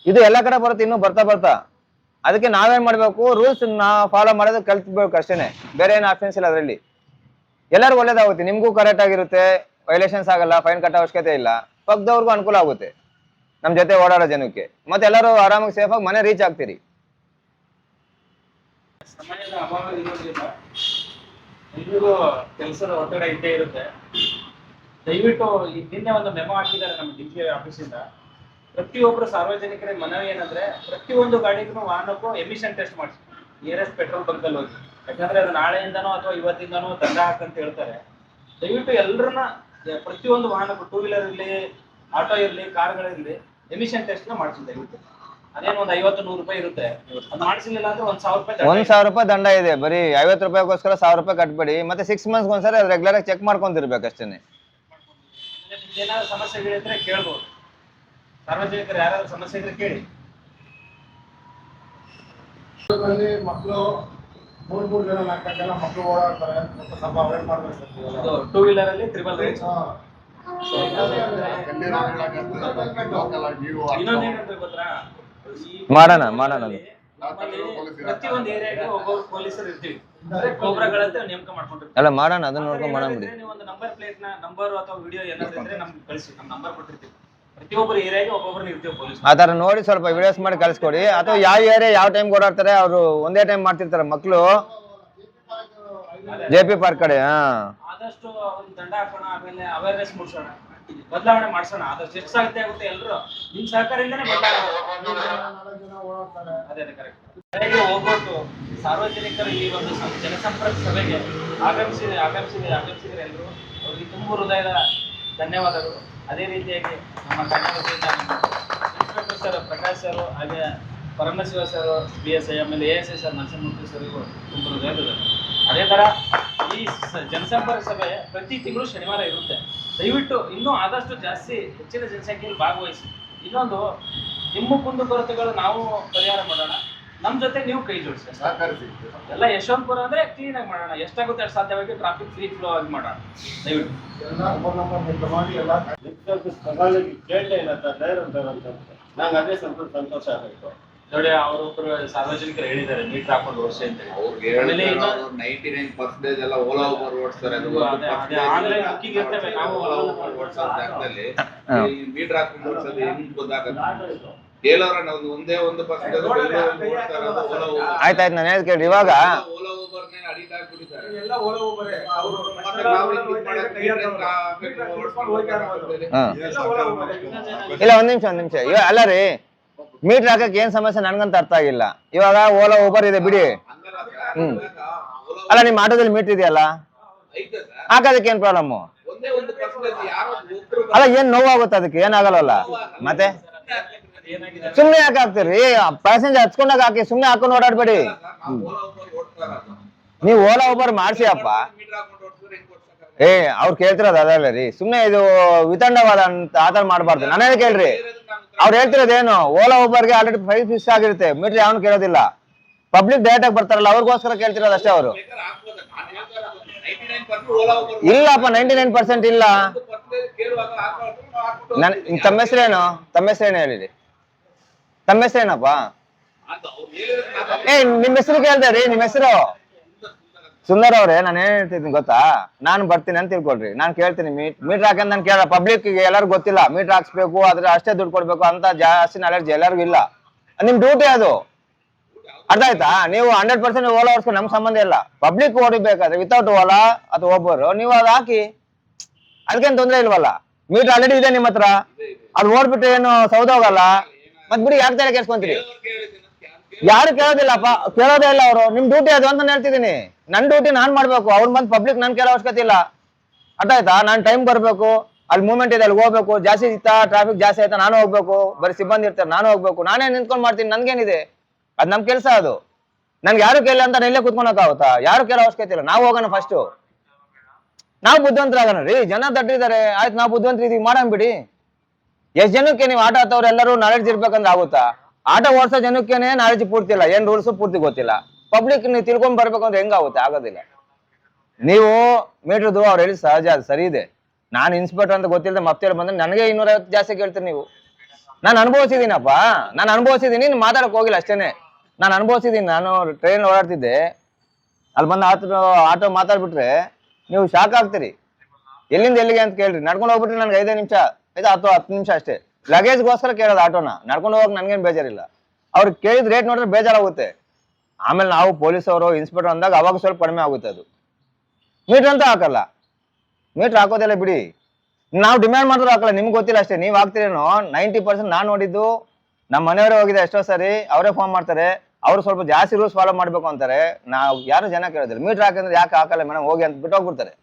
ಇದು ಎಲ್ಲ ಕಡೆ ಬರುತ್ತೆ ಇನ್ನು ಬರ್ತಾ. ಅದಕ್ಕೆ ನಾವೇನ್ ಮಾಡ್ಬೇಕು, ರೂಲ್ಸ್ ಫಾಲೋ ಮಾಡೋದು ಕಲ್ತ್ಬೇಕು ಅಷ್ಟೇನೆ, ಬೇರೆ ಏನು ಆಪ್ಷನ್ಸ್ ಇಲ್ಲ ಅದರಲ್ಲಿ. ಎಲ್ಲರಿಗೂ ಒಳ್ಳೇದಾಗುತ್ತೆ, ನಿಮ್ಗೂ ಕರೆಕ್ಟ್ ಆಗಿರುತ್ತೆ, ವೈಲೇಷನ್ಸ್ ಆಗಲ್ಲ, ಫೈನ್ ಕಟ್ಟೋ ಅವಶ್ಯಕತೆ ಇಲ್ಲ, ಪಕ್ಕದವ್ರಿಗೂ ಅನುಕೂಲ ಆಗುತ್ತೆ, ನಮ್ ಜೊತೆ ಓಡಾಡೋ ಜನಕ್ಕೆ. ಮತ್ತೆ ಎಲ್ಲರೂ ಆರಾಮಾಗಿ ಸೇಫ್ ಆಗಿ ಮನೆ ರೀಚ್ ಆಗ್ತೀರಿ. ಸಮಯದ ಅಭಾವ ಇರೋದ್ರಿಂದ ಎಲ್ರಿಗೂ ಕೆಲಸದ ಒತ್ತಡ ಇದ್ದೇ ಇರುತ್ತೆ. ದಯವಿಟ್ಟು ನಿನ್ನೆ ಒಂದು ಮೆಮೊ ಹಾಕಿದ್ದಾರೆ ನಮ್ಮ DPI ಆಫೀಸಿಂದ. ಪ್ರತಿಯೊಬ್ಬರು ಸಾರ್ವಜನಿಕರಿಗೆ ಮನವಿ ಏನಂದ್ರೆ, ಪ್ರತಿಯೊಂದು ಗಾಡಿಗೂ ವಾಹನಕ್ಕೂ ಎಮಿಷನ್ ಟೆಸ್ಟ್ ಮಾಡಿಸಿ ನಿಯರೆಸ್ಟ್ ಪೆಟ್ರೋಲ್ ಬಂಕಲ್ಲಿ ಹೋಗಿ. ಯಾಕಂದ್ರೆ ಅದು ನಾಳೆಯಿಂದನೋ ಅಥವಾ ಇವತ್ತಿಂದನೋ ದಂಡ ಹಾಕಂತ ಹೇಳ್ತಾರೆ. ದಯವಿಟ್ಟು ಎಲ್ಲರನ್ನ ಪ್ರತಿಯೊಂದು ವಾಹನಕ್ಕೂ, 2 ವೀಲರ್ ಇರಲಿ, ಆಟೋ ಇರಲಿ, ಕಾರ್ಗಳಿರಲಿ, ಎಮಿಷನ್ ಟೆಸ್ಟ್ ನ ಮಾಡಿಸಿ ದಯವಿಟ್ಟು. ಅದೇನು ಒಂದು 50-100 ರೂಪಾಯಿ ಇರುತ್ತೆ, ಅದು ಮಾಡಿಸಿಲ್ಲ ಅಂದ್ರೆ 1,000 ರೂಪಾಯಿ. 1,000 ರೂಪಾಯಿ ದಂಡ ಇದೆ. ಬರೀ 50 ರೂಪಾಯಿಗೋಸ್ಕರ 1,000 ರೂಪಾಯಿ ಕಟ್ಬೇಡಿ. ಮತ್ತೆ 6 ಮಂತ್ಸ್ ಒಂದ್ಸರಿ ಅದು ರೆಗ್ಯುಲರ್ ಆಗಿ ಚೆಕ್ ಮಾಡ್ಕೊಂತಿರ್ಬೇಕು ಅಷ್ಟೇನೆ. ಏನಾದ್ರು ಸಮಸ್ಯೆಗಳಿದ್ರೆ ಕೇಳ್ಬೋದು, ಸಾರ್ವಜನಿಕರು ಯಾರಾದ್ರೂ ಸಮಸ್ಯೆ ಇದ್ರೆ ಕೇಳಿ. ಮಕ್ಕಳು 3 ಜನ 4 ಜನ ಮಕ್ಕಳು ಓಡಾಡ್ತಾರೆ, ಸ್ವಲ್ಪ ಅವಾಯ್ಡ್ ಮಾಡ್ಬೇಕು. 2 ವೀಲರ್ ಅಲ್ಲಿ ಟ್ರಿಬಲ್ ರೈಡ್ಸ್. ಇನ್ನೊಂದೇನಂದ್ರೆ ಗೊತ್ತಾ, ಮಾಡೋಣ ಪ್ರತಿಯೊಂದು ಏರಿಯಾಗೆ ಒಬ್ಬೊಬ್ರು ಪೊಲೀಸರು ಇರ್ತೀವಿ, ಕೋಬ್ರಾಗಳಂತ ನೇಮಕ ಮಾಡ್ಕೊಂಡಿರ್ತೀವಿ. ಎಲ್ಲ ಮಾಡೋಣ, ಅದನ್ನ ನೋಡ್ಕೊಂಡು ಮಾಡೋಣ ಬಿಡಿ. ನೀವು ಒಂದು ನಂಬರ್ ಪ್ಲೇಟ್ ನ ನಂಬರ್ ಅಥವಾ ವಿಡಿಯೋ ಏನಾದ್ರು ಇದ್ರೆ ನಮ್ಗೆ ಕಳಿಸಿ, ನಮ್ಮ ನಂಬರ್ ಕೊಟ್ಟಿರ್ತೀವಿ. ಪ್ರತಿಯೊಬ್ಬರು ಏರಿಯಾಗೆ ಒಬ್ಬೊಬ್ರು ಇರ್ತೀವಿ ಪೊಲೀಸ್. ಆ ತರ ನೋಡಿ ಸ್ವಲ್ಪ ವಿಡಿಯೋಸ್ ಮಾಡಿ ಕಳ್ಸ್ಕೊಡಿ. ಅಥವಾ ಯಾವ ಏರಿಯಾ ಯಾವ ಟೈಮ್ ಓಡಾಡ್ತಾರೆ, ಅವರು ಒಂದೇ ಟೈಮ್ ಮಾಡ್ತಿರ್ತಾರೆ ಮಕ್ಕಳು, JP ಪಾರ್ಕ್ ಕಡೆ. ಆದಷ್ಟು ಅವ್ರಿಗೆ ದಂಡ ಹಾಕೋಣ, ಆಮೇಲೆ ಅವೇರ್ನೆಸ್ ಮೂಡಿಸೋಣ, ಬದಲಾವಣೆ ಮಾಡ್ಸೋಣ. ಆದಷ್ಟು ಎಷ್ಟು ಸಾಧ್ಯ ಆಗುತ್ತೆ ಎಲ್ಲರೂ ನಿಮ್ ಸಹಕಾರದಿಂದನೇ ಬದಲಾವಣೆ. ಅದೇ ಕರೆಕ್ಟ್. ಹೋಗ್ಬಿಟ್ಟು ಸಾರ್ವಜನಿಕರು ಈ ಒಂದು ಜನಸಂಪರ್ಕ ಸಭೆಗೆ ಆಗಮಿಸಿದರೆ ಎಲ್ಲರೂ ಅವ್ರಿಗೆ ತುಂಬ ಹೃದಯದ ಧನ್ಯವಾದಗಳು. ಅದೇ ರೀತಿಯಾಗಿ ನಮ್ಮ ಕನ್ನಡ ವತಿಯಿಂದ ಇನ್ಸ್ಪೆಕ್ಟರ್ ಸರ್ ಪ್ರಕಾಶ್ ಸರ್, ಹಾಗೆ ಪರಮಶಿವ ಸರ್ PSI, ಆಮೇಲೆ ASI ಸರ್ ನರಸಿಂಹಮೂರ್ತಿ ಸರಿಗೂ ತುಂಬ ಹೃದಯದ. ಅದೇ ಥರ ಈ ಜನಸಂಪರ್ಕ ಸಭೆ ಪ್ರತಿ ತಿಂಗಳು ಶನಿವಾರ ಇರುತ್ತೆ. ದಯವಿಟ್ಟು ಇನ್ನೂ ಆದಷ್ಟು ಹೆಚ್ಚಿನ ಜನಸಂಖ್ಯೆಯಲ್ಲಿ ಭಾಗವಹಿಸಿ. ಇನ್ನೊಂದು ನಿಮ್ಮ ಕುಂದುಕೊರತೆಗಳು ನಾವು ಪರಿಹಾರ ಮಾಡೋಣ, ನಮ್ ಜೊತೆ ನೀವು ಕೈ ಜೋಡಿಸಿ. ಸಹಕರಿಸಿ. ಎಲ್ಲ ಯಶವಂತಪುರ ಅಂದ್ರೆ ಕ್ಲೀನ್ ಆಗಿ ಮಾಡೋಣ, ಎಷ್ಟಾಗುತ್ತೆ ಅಷ್ಟು ಸಾಧ್ಯವಾಗಿ ಟ್ರಾಫಿಕ್ ಫ್ರೀ ಫ್ಲೋ ಆಗಿ ಮಾಡೋಣ ದಯವಿಟ್ಟು. ಎಲ್ಲ ಫೋನ್ ನಂಬರ್ ಮುಖ ಮಾಡಿ ಎಲ್ಲ ಕೇಳ್ತಾ ಇಲ್ಲ ಸರ್ ಡ್ರೈವರ್ ಅಂತ ನಂಗೆ ಅದೇ ಸಂತೋಷ ಆಗುತ್ತೆ. ನೋಡಿ ಅವರೊಬ್ರು ಸಾರ್ವಜನಿಕರು ಹೇಳಿದ್ದಾರೆ ಮೀಟರ್ ಹಾಕೊಂಡು ಓಡಿಸಿ ಅಂತ ಹೇಳಿ. ಅವ್ರಿಗೆ ಆಮೇಲೆ ಇನ್ನು 99% ಎಲ್ಲ ಓಲಾ ಊಬರ್ ಓಡಿಸ್ತಾರೆ. ಅದು ಅದೇ ಆನ್ಲೈನ್ ಬುಕ್ಕಿಂಗ್ ಇರ್ತವೆ, ನಾವು ಓಲಾ ಊಬರ್ ಓಡಿಸೋ ಜಾಗದಲ್ಲಿ ಮೀಟರ್ ಹಾಕೊಂಡು ಓಡಿಸೋದು ಹೆಂಗ್ ಗೊತ್ತಾಗತ್ತೆ? ಕೆಲವರ ಒಂದೇ 1% ಆಯ್ತಾಯ್ತು, ನಾನು ಹೇಳ್ ಕೇಳ್ರಿ. ಇವಾಗ ಓಲಾ ಊಬರ್ನೇ ಅಡಿಟ್ ಆಗ್ಬಿಟ್ಟಿದ್ದಾರೆ. ಎಲ್ಲ ಓಲಾ ಊಬರೇ. ಅವರು ಮತ್ತೆ ನಾವು ಹಿಂಗ್ ಇದ್ ಮಾಡಕ್ಕೆ ಓಡಿಸ್ಕೊಂಡು ಹೋಗ್ತಾರೆ. ಎಲ್ಲ ಓಲಾ ಊಬರೇ. ಇಲ್ಲ, ಒಂದ್ ನಿಮಿಷ ಇವಾಗ ಅಲ್ಲ ರೀ, ಮೀಟರ್ ಹಾಕಕ್ ಏನ್ ಸಮಸ್ಯೆ ನನ್ಗಂತ ಅರ್ಥ ಆಗಿಲ್ಲ. ಇವಾಗ ಓಲಾ ಊಬರ್ ಇದೆ ಬಿಡಿ, ಅಲ್ಲ ನಿಮ್ ಆಟೋದಲ್ಲಿ ಮೀಟರ್ ಇದೆಯಲ್ಲ, ಹಾಕೋದಕ್ಕೆ ಏನ್ ಪ್ರಾಬ್ಲಮ್? ಒಂದೇ 1% ಯಾರೋ ಒಬ್ರು ಅಲ್ಲ ಏನ್ ನೋವಾಗುತ್ತೆ, ಅದಕ್ಕೆ ಏನಾಗಲ್ವಲ್ಲ. ಮತ್ತೆ ಸುಮ್ನೆ ಯಾಕೆ ಹಾಕ್ತೀರಿ? ಪ್ಯಾಸೆಂಜರ್ ಹಚ್ಕೊಂಡಾಗ ಹಾಕಿ, ಸುಮ್ನೆ ಹಾಕೊಂಡು ಓಡಾಡ್ಬೇಡಿ. ಓಲಾ ಊಬರ್ ಓಡ್ತಾರ. ನೀವು ಓಲಾ ಊಬರ್ ಮಾಡ್ಸಿ ಅಪ್ಪ. ಮೀಟರ್ ಹಾಕೊಂಡು ಓಡಿಸಿದ್ರೆ ಹೆಂಗ್ ಓಡಿಸಕ್ಕಾಗತ್ತೆ? ಅವ್ರು ಕೇಳ್ತಿರೋದು ಅದಲ್ಲ ರೀ, ಸುಮ್ನೆ ಇದು ವಿತಂಡವಾದ ಅಂತ ಆತರ ಮಾಡ್ಬಾರ್ದು. ನಾನೇ ಕೇಳ್ರಿ, ಅವ್ರು ಹೇಳ್ತಿರೋದೇನು, ಓಲಾ ಊಬರ್ಗೆ ಆಲ್ರೆಡಿ ಪ್ರೈಸ್ ಫಿಕ್ಸ್ ಆಗಿರುತ್ತೆ, ಮೀಟರ್ ಯಾವನು ಕೇಳೋದಿಲ್ಲ. ಪಬ್ಲಿಕ್ ಡೈರೆಕ್ಟ್ ಆಗಿ ಬರ್ತಾರಲ್ಲ, ಅವ್ರಿಗೋಸ್ಕರ ಕೇಳ್ತಿರೋದು ಅಷ್ಟೇ ಅವರು. ಬೇಕಾದ್ರೆ ಹಾಕ್ಬೋದು. ನಾನು ಹೇಳ್ತಾ ಇರೋದು 99% ಓಲಾ ಊಬರ್ ಇಲ್ಲಪ್ಪ, 99% ಇಲ್ಲ. 1% ಕೇಳುವಾಗ ಹಾಕ್ಬೋದು, ನಾವು ಹಾಕ್ಬಿಟ್ಟು ನನ್ ತಮ್ಮ ಹೆಸರೇನು? ತಮ್ಮ ಹೆಸರೇನು ಹೇಳಿರಿ, ತಮ್ಮ ಹೆಸರೇನಪ್ಪ? ಅಂತ ಅವ್ರು ಹೇಳಿದ್ರೆ ನಿಮ್ ಹೆಸರು ಕೇಳ್ದೆ ರೀ, ನಿಮ್ ಹೆಸರು ಸುಂದರ್ ಅವ್ರೆ. ನಾನು ಏನ್ ಹೇಳ್ತಿದ್ದೀನಿ ಗೊತ್ತಾ, ನಾನು ಬರ್ತೀನಿ ಅಂತ ತಿಳ್ಕೊಳ್ರಿ, ನಾನು ಕೇಳ್ತೀನಿ ಮೀಟರ್ ಹಾಕಂತ ನಾನು ಕೇಳ. ಪಬ್ಲಿಕ್ ಎಲ್ಲರಿಗೂ ಗೊತ್ತಿಲ್ಲ ಮೀಟರ್ ಹಾಕ್ಸ್ಬೇಕು, ಆದ್ರೆ ಅಷ್ಟೇ ದುಡ್ಡು ಕೊಡ್ಬೇಕು ಅಂತ ಜಾಸ್ತಿ ನಾಲೆಡ್ಜ್ ಎಲ್ಲರಿಗೂ ಇಲ್ಲ. ನಿಮ್ ಡ್ಯೂಟಿ ಅದು, ಅರ್ಥ ಆಯ್ತಾ? ನೀವು 100% ಓಲಾ ಓಡಿಸ್ಕೊಂಡು ನಮ್ ಸಂಬಂಧ ಇಲ್ಲ. ಪಬ್ಲಿಕ್ ಓಡಿಬೇಕಾದ್ರೆ ವಿತೌಟ್ ಓಲಾ ಅಥವಾ ಒಬ್ಬರು ನೀವು ಅದು ಹಾಕಿ, ಅದಕ್ಕೇನು ತೊಂದ್ರೆ ಇಲ್ವಲ್ಲ. ಮೀಟರ್ ಆಲ್ರೆಡಿ ಇದೆ ನಿಮ್ಮ ಹತ್ರ, ಅದು ಓಡ್ಬಿಟ್ಟು ಏನು ಸೌದ ಹೋಗಲ್ಲ. ಮತ್ ಬಿಡಿ, ಯಾಕೆ ತರ ಕೇಳ್ಸ್ಕೊಂತೀರಿ? ಯಾರು ಕೇಳೋದಿಲ್ಲಪ್ಪ, ಕೇಳೋದೇ ಇಲ್ಲ ಅವರು. ನಿಮ್ ಡ್ಯೂಟಿ ಅದು ಅಂತ ನಾನು ಹೇಳ್ತಿದ್ದೀನಿ. ನನ್ ಡ್ಯೂಟಿ ನಾನ್ ಮಾಡ್ಬೇಕು, ಅವ್ರು ಬಂದು ಪಬ್ಲಿಕ್ ನನ್ ಕೇಳೋ ಅವಶ್ಯಕತೆ ಇಲ್ಲ. ಅರ್ಥ ಆಯ್ತಾ? ನಾನು ಟೈಮ್ ಬರ್ಬೇಕು, ಅಲ್ಲಿ ಮೂವ್ಮೆಂಟ್ ಇದೆ, ಅಲ್ಲಿ ಹೋಗ್ಬೇಕು. ಜಾಸ್ತಿ ಇತ್ತಾ, ಟ್ರಾಫಿಕ್ ಜಾಸ್ತಿ ಆಯ್ತಾ, ನಾನು ಹೋಗ್ಬೇಕು. ಬರೀ ಸಿಬ್ಬಂದಿ ಇರ್ತಾರೆ, ನಾನು ಹೋಗ್ಬೇಕು. ನಾನೇ ನಿಂತ್ಕೊಂಡ್ ಮಾಡ್ತೀನಿ, ನನ್ಗೇನಿದೆ? ಅದ್ ನಮ್ ಕೆಲಸ. ಅದು ನನ್ಗೆ ಯಾರು ಕೇಳ ಅಂತ ಇಲ್ಲೇ ಕುತ್ಕೊಳಕಾಗುತ್ತಾ? ಯಾರು ಕೇಳೋ ಅವಶ್ಯಕತೆ ಇಲ್ಲ. ನಾವು ಹೋಗೋಣ ಫಸ್ಟ್, ನಾವು ಬುದ್ಧಿವಂತರಾಗೋಣ ರೀ. ಜನ ದಡ್ಡಿದ್ದಾರೆ, ಆಯ್ತು ನಾವು ಬುದ್ಧಿವಂತರಿದೀವಿ, ಮಾಡೋಣ ಬಿಡಿ. ಎಷ್ಟ್ ಜನಕ್ಕೆ ನೀವು ಆಟ ಆಡ್ತವ್ರು ಎಲ್ಲರೂ ನಾಲೆಡ್ಜ್ ಇರ್ಬೇಕಂದ್ರೆ ಆಗುತ್ತಾ? ಆಟ ಓಡಿಸೋ ಜನಕ್ಕೇನೆ ನಾಲೆಡ್ಜ್ ಪೂರ್ತಿ ಇಲ್ಲ, ಏನ್ ರೂಲ್ಸ್ ಪೂರ್ತಿ ಗೊತ್ತಿಲ್ಲ. ಪಬ್ಲಿಕ್ ನೀವು ತಿಳ್ಕೊಂಡ್ ಬರ್ಬೇಕು ಅಂದ್ರೆ ಹೆಂಗಾಗುತ್ತೆ? ಆಗೋದಿಲ್ಲ. ನೀವು ಮೀಟರ್ದು ಅವ್ರು ಹೇಳಿ ಸಹಜ, ಅದು ಸರಿ ಇದೆ. ನಾನು ಇನ್ಸ್ಪೆಕ್ಟರ್ ಅಂತ ಗೊತ್ತಿಲ್ಲದೆ ಮತ್ತೇಳಿ ಬಂದ್ರೆ ನನಗೆ 250 ಜಾಸ್ತಿ ಕೇಳ್ತೀರಿ ನೀವು. ನಾನು ಅನುಭವಿಸಿದೀನಪ್ಪ, ನಾನು ಅನುಭವಿಸಿದೀನಿ, ಮಾತಾಡಕ್ ಹೋಗಿಲ್ಲ ಅಷ್ಟೇನೆ. ನಾನು ಅನುಭವಿಸಿದೀನಿ. ನಾನು ಟ್ರೈನ್ ಓಡಾಡ್ತಿದ್ದೆ, ಅಲ್ಲಿ ಬಂದು ಆಟೋ ಮಾತಾಡ್ಬಿಟ್ರೆ ನೀವು ಶಾಕ್ ಆಗ್ತೀರಿ. ಎಲ್ಲಿಂದ ಎಲ್ಲಿಗೆ ಅಂತ ಕೇಳ್ರಿ. ನಡ್ಕೊಂಡು ಹೋಗ್ಬಿಟ್ರೆ ನನ್ಗೆ 5 ನಿಮಿಷ, 10 ನಿಮಿಷ ಅಷ್ಟೇ. ಲಗೇಜ್ಗೋಸ್ಕರ ಕೇಳೋದು ಆಟೋನ. ನಡ್ಕೊಂಡು ಹೋಗಕ್ ನನ್ಗೇನು ಬೇಜಾರಿಲ್ಲ. ಅವ್ರು ಕೇಳಿದ ರೇಟ್ ನೋಡಿದ್ರೆ ಬೇಜಾರಾಗುತ್ತೆ. ಆಮೇಲೆ ನಾವು ಪೊಲೀಸ್ ಅವರು ಇನ್ಸ್ಪೆಕ್ಟರ್ ಅಂದಾಗ ಅವಾಗ ಸ್ವಲ್ಪ ಕಡಿಮೆ ಆಗುತ್ತೆ. ಅದು ಮೀಟರ್ ಅಂತ ಹಾಕಲ್ಲ, ಮೀಟರ್ ಹಾಕೋದಿಲ್ಲ ಬಿಡಿ. ನಾವು ಡಿಮ್ಯಾಂಡ್ ಮಾಡಿದ್ರು ಹಾಕಲ್ಲ, ನಿಮ್ಗೆ ಗೊತ್ತಿಲ್ಲ ಅಷ್ಟೇ. ನೀವು ಹಾಕ್ತಿರೇನೋ 90% ನಾನು ನೋಡಿದ್ದು ನಮ್ಮ ಮನೆಯವರೇ ಹೋಗಿದೆ ಎಷ್ಟೋ ಸರಿ, ಅವರೇ ಫೋನ್ ಮಾಡ್ತಾರೆ. ಅವ್ರು ಸ್ವಲ್ಪ ಜಾಸ್ತಿ ರೂಲ್ಸ್ ಫಾಲೋ ಮಾಡ್ಬೇಕು ಅಂತಾರೆ. ನಾವು ಯಾರು ಜನ ಕೇಳೋದಿಲ್ಲ. ಮೀಟರ್ ಹಾಕಿದ್ರೆ ಯಾಕೆ ಹಾಕಲ್ಲ ಮೇಡಮ್, ಹೋಗಿ ಅಂತ ಬಿಟ್ಟು ಹೋಗ್ಬಿಡ್ತಾರೆ.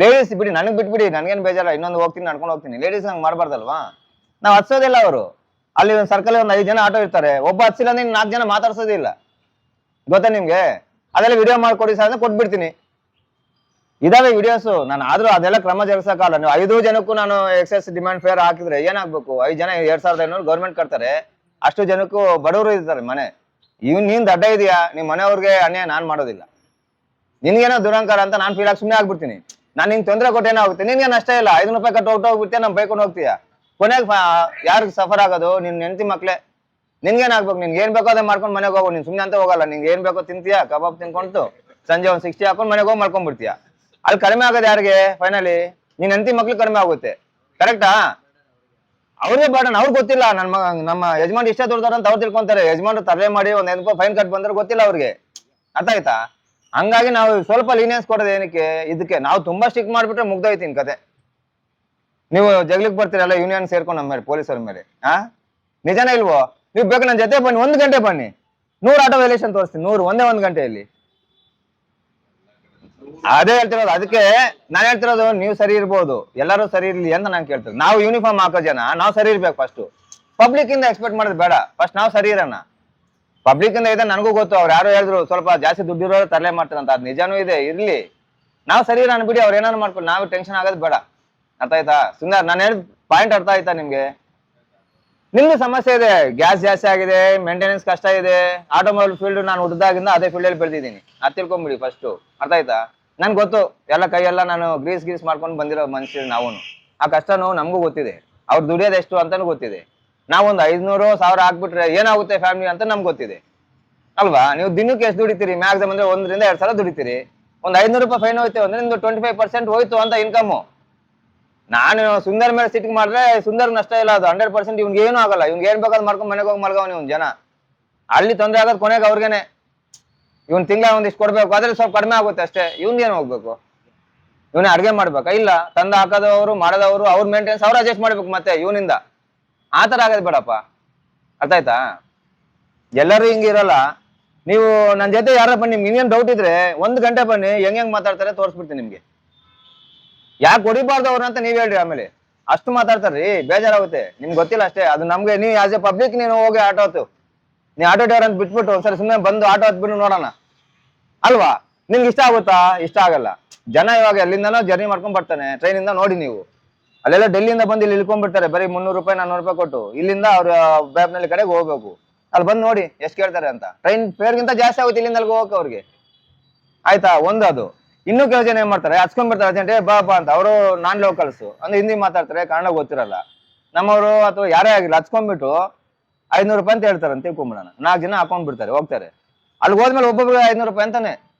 ಲೇಡೀಸ್ ಬಿಡಿ, ನನಗೆ ಬಿಟ್ಬಿಡಿ, ನನಗೇನು ಬೇಜಾರ. ಇನ್ನೊಂದು ಹೋಗ್ತೀನಿ, ನಡ್ಕೊಂಡು ಹೋಗ್ತೀನಿ. ಲೇಡೀಸ್ ಹಂಗೆ ಮಾಡಬಾರ್ದಲ್ವಾ? ನಾವು ಹತ್ಸೋದಿಲ್ಲ. ಅವರು ಅಲ್ಲಿ ಒಂದು ಸರ್ಕಲ್ ಒಂದು 5 ಜನ ಆಟೋ ಇರ್ತಾರೆ, ಒಬ್ಬ ಹತ್ಸಿಲ್ಲ ಅಂದ್ರೆ 4 ಜನ ಮಾತಾಡ್ಸೋದಿಲ್ಲ. ಗೊತ್ತಾ ನಿಮ್ಗೆ? ಅದೆಲ್ಲ ವಿಡಿಯೋ ಮಾಡ್ಕೊಡಿ ಸರ್ ಅಂದ್ರೆ ಕೊಟ್ಬಿಡ್ತೀನಿ. ಇದಾವೆ ವಿಡಿಯೋಸು. ನಾನು ಆದ್ರೂ ಅದೆಲ್ಲ ಕ್ರಮ ಜರುಗಿಸೋಕ್ಕಲ್ಲ. ನೀವು 5 ಜನಕ್ಕೂ ನಾನು ಎಕ್ಸೆಸ್ ಡಿಮ್ಯಾಂಡ್ ಫೇರ್ ಹಾಕಿದ್ರೆ ಏನಾಗ್ಬೇಕು? 5 ಜನ 2500 ಗೌರ್ಮೆಂಟ್ ಕಟ್ತಾರೆ. ಅಷ್ಟು ಜನಕ್ಕೂ ಬಡವರು ಇರ್ತಾರೆ ಮನೆ. ನೀನ್ ದಡ್ಡ ಇದೆಯಾ, ನಿಮ್ ಮನೆಯವ್ರಿಗೆ ಅನ್ಯಾಯ ನಾನ್ ಮಾಡೋದಿಲ್ಲ. ನಿನ್ಗೇನೋ ದುರಂಕಾರ ಅಂತ ನಾನು ಫೀಲ್ ಆಗಿ ಸುಮ್ಮನೆ ಆಗ್ಬಿಡ್ತೀನಿ. ನಾನು ನಿಂಗೆ ತೊಂದರೆ ಕೊಟ್ಟೇನಾಗುತ್ತೆ? ನಿನ್ಗೇನು ಅಷ್ಟೇ ಇಲ್ಲ, 500 ರೂಪಾಯಿ ಕಟ್ಟು ಹೋಗ್ಬಿಡ್ತೀಯ, ನಮ್ ಬೈಕೊಂಡು ಹೋಗ್ತೀಯ. ಕೊನೆಗೆ ಯಾರಿಗೆ ಸಫರ್ ಆಗೋದು? ನಿನ್ ಹೆಂಡತಿ ಮಕ್ಳೇ. ನಿನ್ಗೇನಾಗ್ಬೇಕು? ನಿನ್ಗೆ ಏನ್ ಬೇಕೋ ಅದೇ ಮಾಡ್ಕೊಂಡು ಮನೆಗೆ ಹೋಗೋ. ನೀನ್ ಸುಮ್ಮನೆ ಅಂತ ಹೋಗಲ್ಲ. ನಿಂಗೆ ಏನ್ ಬೇಕೋ ತಿಂತೀಯಾ, ಕಬಾಬ್ ತಿನ್ಕೊಂಡು ಸಂಜೆ ಒಂದು 60 ಹಾಕೊಂಡು ಮನೆಗೆ ಹೋಗಿ ಮಾಡ್ಕೊಂಡ್ಬಿಡ್ತೀಯ. ಅಲ್ಲಿ ಕಡಿಮೆ ಆಗೋದು ಯಾರಿಗೆ? ಫೈನಲಿ ನಿನ್ ಹೆಂಡತಿ ಮಕ್ಳು ಕಡಿಮೆ ಆಗುತ್ತೆ. ಕರೆಕ್ಟಾ? ಅವ್ರಿಗೆ ಬಾಡನ್ ಅವ್ರಿಗೆ ಗೊತ್ತಿಲ್ಲ. ನಮ್ಮ ಯಜಮಾನ್ ಇಷ್ಟ ದುಡ್ದಾರ ಅಂತ ಅವ್ರು ತಿಳ್ಕೊಂತಾರೆ. ಯಜಮಾನ್ರು ತರಲೆ ಮಾಡಿ ಒಂದ್ 5 ರೂಪಾಯಿ ಫೈನ್ ಕಟ್ ಬಂದ್ರೆ ಗೊತ್ತಿಲ್ಲ ಅವ್ರಿಗೆ. ಅರ್ಥ ಆಯ್ತಾ? ಹಂಗಾಗಿ ನಾವು ಸ್ವಲ್ಪ ಲೀನಿಯನ್ಸ್ ಕೊಡೋದು ಏನಕ್ಕೆ? ಇದಕ್ಕೆ ನಾವು ತುಂಬಾ ಸ್ಟಿಕ್ ಮಾಡ್ಬಿಟ್ರೆ ಮುಗ್ದೋಯ್ತೀನಿ ಕತೆ. ನೀವು ಜಗ್ಲಿಕ್ ಬರ್ತೀರಲ್ಲ ಯೂನಿಯನ್ ಸೇರ್ಕೊಂಡು ನಮ್ಮ ಮೇಲೆ, ಪೊಲೀಸರ ಮೇಲೆ. ನಿಜನೇ ಇಲ್ವೋ? ನೀವು ಬೇಕು ನನ್ನ ಜೊತೆ ಬನ್ನಿ, 1 ಗಂಟೆ ಬನ್ನಿ, 100 ಆಟೋ ವೈಲೇಷನ್ ತೋರಿಸ್ತೀನಿ. 100 ಒಂದೇ 1 ಗಂಟೆಯಲ್ಲಿ. ಅದೇ ಹೇಳ್ತಿರೋದು. ಅದಕ್ಕೆ ನಾನು ಹೇಳ್ತಿರೋದು, ನೀವು ಸರಿ ಇರ್ಬೋದು, ಎಲ್ಲರೂ ಸರಿ ಇರ್ಲಿ ಅಂತ ನಾನು ಕೇಳ್ತೀನಿ. ನಾವು ಯೂನಿಫಾರ್ಮ್ ಹಾಕೋ ಜನ ನಾವು ಸರಿ ಇರ್ಬೇಕು. ಫಸ್ಟ್ ಪಬ್ಲಿಕ್ ಇಂದ ಎಕ್ಸ್ಪೆಕ್ಟ್ ಮಾಡೋದು ಬೇಡ. ಫಸ್ಟ್ ನಾವು ಸರಿ ಇರೋಣ. ಪಬ್ಲಿಕ್ ಇಂದ ಇದೆ ನನಗೂ ಗೊತ್ತು. ಅವ್ರು ಯಾರು ಹೇಳಿದ್ರು ಸ್ವಲ್ಪ ಜಾಸ್ತಿ ದುಡ್ಡು ಇರೋರು ತರಲೆ ಮಾಡ್ತಾರಂತ, ಅದು ನಿಜಾನೂ ಇದೆ. ಇರ್ಲಿ, ನಾವು ಸರಿ ಇರೋಣ ಬಿಡಿ. ಅವ್ರು ಏನಾರು ಮಾಡ್ಕೊಂಡು ನಾವು ಟೆನ್ಷನ್ ಆಗೋದು ಬೇಡ. ಅರ್ಥ ಆಯ್ತಾ ಸುಂದರ್? ನಾನು ಹೇಳಿದ ಪಾಯಿಂಟ್ ಅರ್ಥ ಆಯ್ತಾ ನಿಮ್ಗೆ? ನಿಮ್ದು ಸಮಸ್ಯೆ ಇದೆ, ಗ್ಯಾಸ್ ಜಾಸ್ತಿ ಆಗಿದೆ, ಮೇಂಟೆನೆನ್ಸ್ ಕಷ್ಟ ಇದೆ. ಆಟೋಮೊಬೈಲ್ ಫೀಲ್ಡ್ ನಾನು ಹುಡ್ದಾಗಿಂದ ಅದೇ ಫೀಲ್ಡ್ ಅಲ್ಲಿ ಬೆಳೆದಿದ್ದೀನಿ, ಅದು ತಿಳ್ಕೊಂಬಿಡಿ ಫಸ್ಟ್. ಅರ್ಥ ಆಯ್ತಾ? ನನ್ಗೆ ಗೊತ್ತು, ಎಲ್ಲ ಕೈಯೆಲ್ಲ ನಾನು ಗ್ರೀಸ್ ಮಾಡ್ಕೊಂಡು ಬಂದಿರೋ ಮನುಷ್ಯ. ನಾವು ಆ ಕಷ್ಟ ನೋವು ನಮಗೂ ಗೊತ್ತಿದೆ, ಅವ್ರು ದುಡಿಯೋದು ಎಷ್ಟು ಅಂತಾನು ಗೊತ್ತಿದೆ. ನಾವೊಂದು 500,000 ಹಾಕ್ಬಿಟ್ರೆ ಏನಾಗುತ್ತೆ ಫ್ಯಾಮಿಲಿ ಅಂತ ನಮ್ಗೆ ಗೊತ್ತಿದೆ ಅಲ್ವಾ? ನೀವು ದಿನಕ್ಕೆ ಎಷ್ಟು ದುಡಿತೀರಿ? ಮ್ಯಾಕ್ಸಿಮಮ್ ಅಂದ್ರೆ 1 ರಿಂದ 2 ಸಲ ದುಡಿತೀರಿ. ಒಂದು 500 ರೂಪಾಯಿ ಫೈನ್ ಹೋಯ್ತು ಅಂದ್ರೆ ನಿಮ್ದು 25% ಹೋಯ್ತು ಅಂತ ಇನ್ಕಮ್. ನಾನು ಸುಂದರ್ ಮೇಲೆ ಸಿಟ್ಟಿಗೆ ಮಾಡಿದ್ರೆ ಸುಂದರ್ ನಷ್ಟ ಇಲ್ಲ, ಅದು 100%. ಇವ್ನಿಗೆ ಏನೂ ಆಗಲ್ಲ, ಇವ್ನಿಗೆ ಏನ್ ಬೇಕಾದ್ ಮಾಡ್ಕೊಂಡು ಮನೆಗೆ ಹೋಗಿ ಮಲ್ಗವನಿ ಇವ್ನು. ಜನ ಅಲ್ಲಿ ತೊಂದರೆ ಆಗೋದು ಕೊನೆಗೆ ಅವ್ರಿಗೇನೆ. ಇವ್ನು ತಿಂಗಳ ಒಂದಿಷ್ಟು ಕೊಡ್ಬೇಕು, ಅದ್ರಲ್ಲಿ ಸ್ವಲ್ಪ ಕಡಿಮೆ ಆಗುತ್ತೆ ಅಷ್ಟೇ. ಇವ್ನಿಗೇನು ಹೋಗ್ಬೇಕು? ಇವನೇ ಅಡ್ಗೆ ಮಾಡ್ಬೇಕಾ? ಇಲ್ಲ, ತಂದು ಹಾಕೋದವರು ಮಾಡೋದವರು, ಅವ್ರ ಮೇಂಟೆನೆನ್ಸ್ ಅವ್ರು ಅಡ್ಜಸ್ಟ್ ಮಾಡ್ಬೇಕು ಮತ್ತೆ ಇವನಿಂದ. ಆ ಥರ ಆಗೋದು ಬೇಡಪ್ಪ. ಅರ್ಥ ಆಯ್ತಾ? ಎಲ್ಲರೂ ಹಿಂಗಿರಲ್ಲ. ನೀವು ನನ್ನ ಜೊತೆ ಯಾರ ಬನ್ನಿ, ನಿಮ್ಗೆ ಇನ್ನೇನು ಡೌಟ್ ಇದ್ರೆ 1 ಗಂಟೆ ಬನ್ನಿ, ಹೆಂಗ್ ಮಾತಾಡ್ತಾರೆ ತೋರಿಸ್ಬಿಡ್ತೀನಿ ನಿಮ್ಗೆ. ಯಾಕೆ ಹೊಡಿಬಾರ್ದು ಅವ್ರ ಅಂತ ನೀವ್ ಹೇಳ್ರಿ. ಆಮೇಲೆ ಅಷ್ಟು ಮಾತಾಡ್ತಾರ್ರಿ, ಬೇಜಾರಾಗುತ್ತೆ. ನಿಮ್ಗೆ ಗೊತ್ತಿಲ್ಲ ಅಷ್ಟೇ. ಅದು ನಮ್ಗೆ, ನೀವು ಆಸ್ ಎ ಪಬ್ಲಿಕ್ ನೀನು ಹೋಗಿ ಆಟೋ ಹತ್ತು, ನೀವು ಆಟೋ ಡ್ರೈವರ್ ಅಂತ ಬಿಟ್ಬಿಟ್ಟು ಒಂದ್ಸರಿ ಸುಮ್ಮನೆ ಬಂದು ಆಟೋ ಹತ್ಬಿಟ್ಟು ನೋಡೋಣ ಅಲ್ವಾ? ನಿಮ್ಗೆ ಇಷ್ಟ ಆಗುತ್ತಾ? ಇಷ್ಟ ಆಗಲ್ಲ. ಜನ ಇವಾಗ ಎಲ್ಲಿಂದನೋ ಜರ್ನಿ ಮಾಡ್ಕೊಂಡ್ ಬರ್ತಾನೆ ಟ್ರೈನಿಂದ. ನೋಡಿ ನೀವು ಅಲ್ಲೆಲ್ಲ ಡೆಲ್ಲಿಯಿಂದ ಬಂದು ಇಲ್ಲಿ ಇಳ್ಕೊಂಡ್ಬಿಡ್ತಾರೆ, ಬರೀ 300 ರೂಪಾಯಿ 400 ರೂಪಾಯಿ ಕೊಟ್ಟು. ಇಲ್ಲಿಂದ ಅವ್ರ ಬ್ಯಾಬ್ನಲ್ಲಿ ಕಡೆಗೆ ಹೋಗ್ಬೇಕು. ಅಲ್ಲಿ ಬಂದು ನೋಡಿ ಎಷ್ಟು ಕೇಳ್ತಾರೆ ಅಂತ. ಟ್ರೈನ್ ಫೇರ್ಗಿಂತ ಜಾಸ್ತಿ ಆಗುತ್ತೆ ಇಲ್ಲಿಂದ ಅಲ್ಲಿಗೆ ಹೋಗಕ್ಕೆ ಅವ್ರಿಗೆ. ಆಯ್ತಾ? ಒಂದು ಅದು. ಇನ್ನೂ ಕೆಲವು ಜನ ಏನ್ ಮಾಡ್ತಾರೆ, ಹಚ್ಕೊಂಡ್ಬಿಡ್ತಾರೆ ಅರ್ಜೆಂಟೇ ಬಾ ಅಂತ. ಅವರು ನಾನ್ ಲೋಕಲ್ಸು ಅಂದ್ರೆ ಹಿಂದಿ ಮಾತಾಡ್ತಾರೆ, ಕನ್ನಡ ಗೊತ್ತಿರಲ್ಲ. ನಮ್ಮವರು ಅಥವಾ ಯಾರೇ ಆಗಿಲ್ಲ ಹಚ್ಕೊಂಡ್ಬಿಟ್ಟು 500 ರೂಪಾಯಿ ಅಂತ ಹೇಳ್ತಾರೆ ಅಂತ ತಿಳ್ಕೊಂಬಿಡೋಣ. 4 ಜನ ಹಾಕೊಂಡ್ ಬಿಡ್ತಾರೆ, ಹೋಗ್ತಾರೆ. ಅಲ್ಲಿ ಹೋದ್ಮೇಲೆ ಒಬ್ಬೊಬ್ರಿಗೆ 500 ರೂಪಾಯಿ ಅಂತಾನೆ.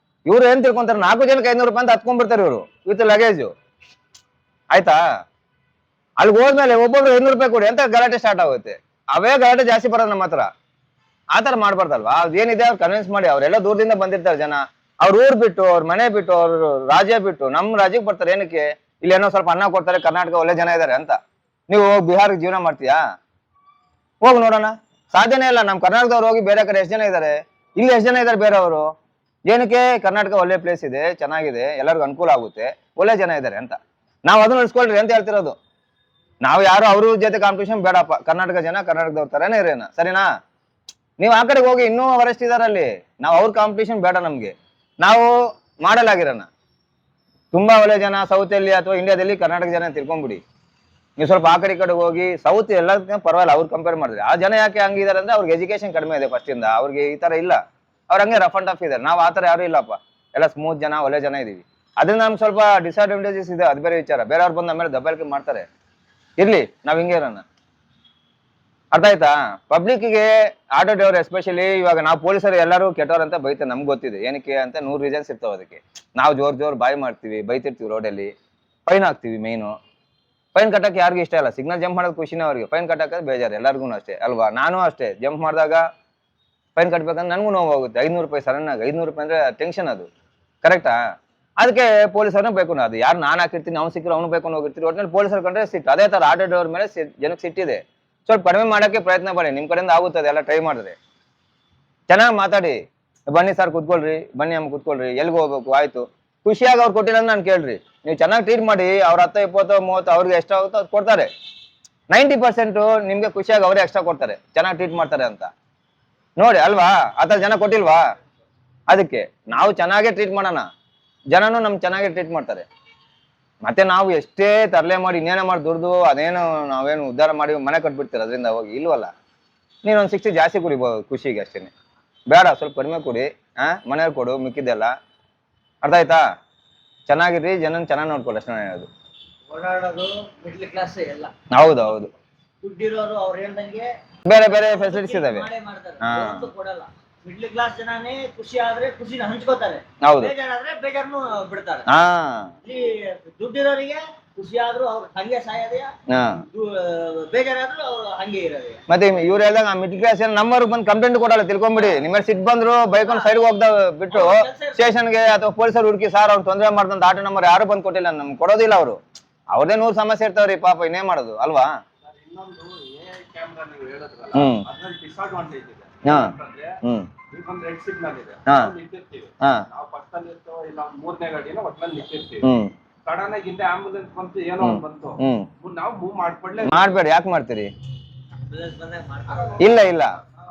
ಇವ್ರು ಏನ್ ತಿಳ್ಕೊಂತಾರೆ, 4 ಜನಕ್ಕೆ 500 ರೂಪಾಯಿ ಅಂತ ಹತ್ಕೊಂಡ್ಬಿಡ್ತಾರೆ ಇವರು ವಿತ್ ಲಗೇಜು. ಆಯ್ತಾ? ಅಲ್ಲಿ ಹೋದ್ಮೇಲೆ ಒಬ್ಬೊಬ್ರು 500 ರೂಪಾಯಿ ಕೊಡಿ ಅಂತ ಗಲಾಟೆ ಸ್ಟಾರ್ಟ್ ಆಗುತ್ತೆ. ಅವೇ ಗಲಾಟೆ ಜಾಸ್ತಿ ಬರೋದು ನಮ್ಮ ಹತ್ರ. ಆ ಥರ ಮಾಡ್ಬಾರ್ದಲ್ವಾ? ಅದೇನಿದೆ ಅವ್ರು ಕನ್ವಿನ್ಸ್ ಮಾಡಿ. ಅವರೆಲ್ಲ ದೂರದಿಂದ ಬಂದಿರ್ತಾರೆ ಜನ, ಅವ್ರ ಊರ್ ಬಿಟ್ಟು, ಅವ್ರ ಮನೆ ಬಿಟ್ಟು, ಅವ್ರ ರಾಜ್ಯ ಬಿಟ್ಟು ನಮ್ಮ ರಾಜ್ಯಕ್ಕೆ ಬರ್ತಾರೆ. ಏನಕ್ಕೆ? ಇಲ್ಲಿ ಏನೋ ಸ್ವಲ್ಪ ಅನ್ನ ಕೊಡ್ತಾರೆ, ಕರ್ನಾಟಕ ಒಳ್ಳೆ ಜನ ಇದ್ದಾರೆ ಅಂತ. ನೀವು ಬಿಹಾರ್ಗೆ ಜೀವನ ಮಾಡ್ತೀಯಾ? ಹೋಗಿ ನೋಡೋಣ. ಸಾಧ್ಯನೇ ಇಲ್ಲ. ನಮ್ಮ ಕರ್ನಾಟಕದವ್ರು ಹೋಗಿ ಬೇರೆ ಕಡೆ ಎಷ್ಟು ಜನ ಇದ್ದಾರೆ, ಇಲ್ಲಿ ಎಷ್ಟು ಜನ ಇದ್ದಾರೆ ಬೇರೆಯವರು. ಏನಕ್ಕೆ? ಕರ್ನಾಟಕ ಒಳ್ಳೆ ಪ್ಲೇಸ್ ಇದೆ, ಚೆನ್ನಾಗಿದೆ, ಎಲ್ಲರಿಗೂ ಅನುಕೂಲ ಆಗುತ್ತೆ, ಒಳ್ಳೆ ಜನ ಇದ್ದಾರೆ ಅಂತ. ನಾವು ಅದನ್ನ ಉಳಿಸ್ಕೊಳ್ರಿ ಅಂತ ಹೇಳ್ತಿರೋದು. ನಾವು ಯಾರು ಅವ್ರ ಜೊತೆ ಕಾಂಪಿಟೇಷನ್ ಬೇಡಪ್ಪ. ಕರ್ನಾಟಕ ಜನ ಕರ್ನಾಟಕದವ್ರ ತರನೇ ಇರೇನ, ಸರಿನಾ? ನೀವು ಆ ಕಡೆಗೆ ಹೋಗಿ, ಇನ್ನೂ ಅವರೆಸ್ಟ್ ಇದಾರೆ ಅಲ್ಲಿ. ನಾವು ಅವ್ರ ಕಾಂಪಿಟೇಷನ್ ಬೇಡ ನಮ್ಗೆ. ನಾವು ಮಾಡಲ್ ಆಗಿರೋಣ. ತುಂಬಾ ಒಳ್ಳೆ ಜನ ಸೌತ್ ಅಲ್ಲಿ ಅಥವಾ ಇಂಡಿಯಾದಲ್ಲಿ ಕರ್ನಾಟಕ ಜನ ತಿಳ್ಕೊಂಬಿಡಿ. ನೀವು ಸ್ವಲ್ಪ ಆ ಕಡೆ ಹೋಗಿ, ಸೌತ್ ಎಲ್ಲ ಪರವಾಗಿಲ್ಲ, ಅವ್ರು ಕಂಪೇರ್ ಮಾಡಿದ್ರೆ. ಆ ಜನ ಯಾಕೆ ಹಂಗಿದ್ದಾರೆ ಅಂದ್ರೆ ಅವ್ರಿಗೆ ಎಜುಕೇಶನ್ ಕಡಿಮೆ ಇದೆ ಫಸ್ಟ್ ಇಂದ. ಅವ್ರಿಗೆ ಈ ತರ ಇಲ್ಲ, ಅವ್ರ ಹಂಗೆ ರಫ್ ಅಂಡ್ ಟಫ್ ಇದಾರೆ. ನಾವು ಆ ತರ ಯಾರು ಇಲ್ಲಪ್ಪ, ಎಲ್ಲ ಸ್ಮೂತ್ ಜನ, ಒಳ್ಳೆ ಜನ ಇದೀವಿ. ಅದನ್ನ ನಮ್ಗೆ ಸ್ವಲ್ಪ ಡಿಸ್ಅಡ್ವಾಂಟೇಜಸ್ ಇದೆ, ಅದು ಬೇರೆ ವಿಚಾರ. ಬೇರೆಯವ್ರು ಬಂದ ಆಮೇಲೆ ದಬ್ಬಾಳಿಕೆ ಮಾಡ್ತಾರೆ. ಇರ್ಲಿ, ನಾವ್ ಹಿಂಗೆ ಇರೋಣ. ಅರ್ಥ ಆಯ್ತಾ? ಪಬ್ಲಿಕ್ಗೆ ಆಟೋ ಡ್ರೈವರ್ ಎಸ್ಪೆಷಲಿ, ಇವಾಗ ನಾವು ಪೊಲೀಸರು ಎಲ್ಲರೂ ಕೆಟ್ಟವ್ರು ಅಂತ ಬೈತಾರೆ, ನಮ್ಗೆ ಗೊತ್ತಿದೆ. ಏನಕ್ಕೆ ಅಂತ 100 ರೀಸನ್ಸ್ ಇರ್ತಾವೆ ಅದಕ್ಕೆ. ನಾವು ಜೋರ್ ಬಾಯ್ ಮಾಡ್ತೀವಿ, ಬೈತಿರ್ತೀವಿ ರೋಡಲ್ಲಿ, ಫೈನ್ ಹಾಕ್ತೀವಿ. ಮೇಯ್ನು ಫೈನ್ ಕಟ್ಟಕ್ಕೆ ಯಾರಿಗೂ ಇಷ್ಟ ಇಲ್ಲ. ಸಿಗ್ನಲ್ ಜಂಪ್ ಮಾಡೋದು ಖುಷಿನೇ ಅವ್ರಿಗೆ, ಫೈನ್ ಕಟ್ಟಕ್ಕೆ ಬೇಜಾರು ಎಲ್ಲರಿಗೂ ಅಷ್ಟೇ ಅಲ್ವಾ? ನಾನು ಅಷ್ಟೇ, ಜಂಪ್ ಮಾಡಿದಾಗ ಫೈನ್ ಕಟ್ಬೇಕಂದ್ರೆ ನನಗೂ ನೋವು ಹೋಗುತ್ತೆ. 500 ರೂಪಾಯಿ ಸಡನ್ ಆಗಿ 500 ರೂಪಾಯಿ ಅಂದ್ರೆ ಟೆನ್ಷನ್, ಅದು ಕರೆಕ್ಟಾ? ಅದಕ್ಕೆ ಪೊಲೀಸರನ್ನ ಬೇಕು. ಅದು ಯಾರು ನಾನು ಹಾಕಿರ್ತೀನಿ, ಅವ್ನು ಸಿಕ್ಕರು ಅವ್ನು ಬೇಕು ಹೋಗಿರ್ತೀರಿ. ಒಟ್ಟಿನಲ್ಲಿ ಪೊಲೀಸರು ಕಂಡ್ರೆ ಸಿಟ್ಟು. ಅದೇ ತರ ಆಟೋ ಡ್ರೈವರ್ ಮೇಲೆ ಜನಕ್ಕೆ ಸಿಟ್ಟಿದೆ. ಸ್ವಲ್ಪ ಕಡಿಮೆ ಮಾಡೋಕ್ಕೆ ಪ್ರಯತ್ನ ಪಡಿ, ನಿಮ್ಮ ಕಡೆಯಿಂದ ಆಗುತ್ತದೆ ಎಲ್ಲ ಟ್ರೈ ಮಾಡಿದ್ರೆ. ಚೆನ್ನಾಗಿ ಮಾತಾಡಿ, ಬನ್ನಿ ಸರ್ ಕುತ್ಕೊಳ್ರಿ, ಬನ್ನಿ ಅಮ್ಮ ಕುತ್ಕೊಳ್ರಿ, ಎಲ್ಲಿಗೆ ಹೋಗ್ಬೇಕು, ಆಯ್ತು. ಖುಷಿಯಾಗಿ ಅವ್ರು ಕೊಟ್ಟಿಲ್ಲ ನಾನು ಕೇಳ್ರಿ. ನೀವು ಚೆನ್ನಾಗಿ ಟ್ರೀಟ್ ಮಾಡಿ, ಅವ್ರ 10, 20, 30 ಅವ್ರಿಗೆ ಎಷ್ಟಾಗುತ್ತೋ ಅದು ಕೊಡ್ತಾರೆ. 90% ನಿಮ್ಗೆ ಖುಷಿಯಾಗಿ ಅವರೇ ಎಕ್ಸ್ಟ್ರಾ ಕೊಡ್ತಾರೆ, ಚೆನ್ನಾಗಿ ಟ್ರೀಟ್ ಮಾಡ್ತಾರೆ ಅಂತ ನೋಡಿ ಅಲ್ವಾ? ಆ ಥರ ಜನ ಕೊಟ್ಟಿಲ್ವಾ? ಅದಕ್ಕೆ ನಾವು ಚೆನ್ನಾಗೇ ಟ್ರೀಟ್ ಮಾಡೋಣ, ಜನನು ನಮ್ಗೆ ಚೆನ್ನಾಗೇ ಟ್ರೀಟ್ ಮಾಡ್ತಾರೆ. ಮತ್ತೆ ನಾವು ಎಷ್ಟೇ ತರಲೆ ಮಾಡಿ ಇನ್ನೇನೋ ಮಾಡಿ ದುಡ್ದು ಅದೇನು ನಾವೇನು ಉದ್ಧಾರ ಮಾಡಿ ಮನೆ ಕಟ್ಬಿಡ್ತೀರ ಅದರಿಂದ ಹೋಗಿ, ಇಲ್ವಲ್ಲ. ನೀನೊಂದು 60 ಜಾಸ್ತಿ ಕುಡಿಬೋದು ಖುಷಿಗೆ, ಅಷ್ಟೇನೆ. ಬೇಡ, ಸ್ವಲ್ಪ ಕಡಿಮೆ ಕುಡಿ, ಮನೆಯವ್ರು ಕೊಡು, ಮಿಕ್ಕಿದ್ದೆಲ್ಲ. ಅರ್ಥ ಆಯ್ತಾ? ಚೆನ್ನಾಗಿರ್ರಿ, ಜನನ ಚೆನ್ನಾಗಿ ನೋಡ್ಕೊಳ್ಳಿ, ಅಷ್ಟೇ ಹೇಳೋದು. ಓಡಾಡೋದು ಮಿಡ್ಲ್ ಕ್ಲಾಸ್ ಎಲ್ಲ. ಹೌದೌದು, ದುಡ್ಡಿರೋರು ಅವ್ರು ಹೇಳ್ದಂಗೆ ಬೇರೆ ಬೇರೆ ಫೆಸಿಲಿಟೀಸ್ ಇದಾವೆ. ಮಾಡ್ತಾರೆ, ಕೊಡಲ್ಲ. ಮಿಡ್ಲ್ ಕ್ಲಾಸ್ ಜನನೇ ಖುಷಿ ಆದ್ರೆ ಖುಷಿನ ಹಂಚ್ಕೋತಾರೆ, ಹೌದು. ಬೇಜಾರಾದ್ರೆ ಬೇಜಾರನ್ನು ಬಿಡ್ತಾರೆ. ಹಾ, ಇಲ್ಲಿ ದುಡ್ಡಿರೋರಿಗೆ ಖುಷಿ ಆದ್ರು ಅವ್ರು ಹಂಗೆ ಸಾಯೋದೇ, ಹಾ. ಬೇಜಾರಾದ್ರೂ ಅವ್ರು ಹಂಗೆ ಇರೋದೇ. ಮತ್ತೆ ಇವ್ರು ಹೇಳ್ದಾಗ ಮಿಡ್ಲ್ ಕ್ಲಾಸ್ ನಮ್ಮವ್ರಿಗೆ ಬಂದು ಕಂಪ್ಲೇಂಟ್ ಕೊಡಲ್ಲ, ತಿಳ್ಕೊಂಬಿಡಿ. ನಿಮ್ಮ ಸಿಟ್ ಬಂದ್ರು ಬೈಕೊಂಡು ಸೈಡ್ ಹೋಗ್ದ ಬಿಟ್ಟು ಸ್ಟೇಷನ್ಗೆ ಅಥವಾ ಪೊಲೀಸರು ಹುಡುಕಿ ಸಾರ್ ಅವ್ರು ತೊಂದರೆ ಮಾಡ್ದಂತ ಆಟೋ ನಂಬರ್ ಯಾರು ಬಂದು ಕೊಟ್ಟಿಲ್ಲ, ನಮ್ಗೆ ಕೊಡೋದಿಲ್ಲ ಅವರು. ಅವ್ರದೇ 100 ಸಮಸ್ಯೆ ಇರ್ತಾವ್ರಿ ಪಾಪ, ಇನ್ನೇನ್ ಮಾಡೋದು ಅಲ್ವಾ? ಇನ್ನೊಂದು AI ಕ್ಯಾಮ್ರಾ ನೀವು ಹೇಳಿದ್ರಲ್ಲ, ಹ್ಮ್. ಅದ್ರಲ್ಲಿ ಡಿಸ್ಅಡ್ವಾಂಟೇಜ್ ಇದೆ. ಹಾ. ಅಂತಂದ್ರೆ ಹ್ಮ್. ಈಗೊಂದು ರೆಡ್ ಸಿಗ್ನಲ್ ಇದೆ, ಹಾ. ನಾವು ನಿಂತಿರ್ತೀವಿ. ಹಾ. ನಾವು ಪಕ್ಕದಲ್ಲಿ ಇರ್ತೋ ಇಲ್ಲ 3ನೇ ಗಾಡಿನ ಒಟ್ನಲ್ಲಿ ನಿಂತಿರ್ತೀವಿ. ಹ್ಮ್. ಸಡನ್ ಆಗಿ ಹಿಂದೆ ಆಂಬುಲೆನ್ಸ್ ಬಂತು, ಏನೋ ಒಂದ್ ಬಂತು, ನಾವು ಮೂವ್ ಮಾಡ್ಬೇಡಿ. ಯಾಕೆ ಮಾಡ್ತೀರಿ? ಬಂದಾಗ ಮಾಡ್ತಾರೆ. ಇಲ್ಲ ಇಲ್ಲ,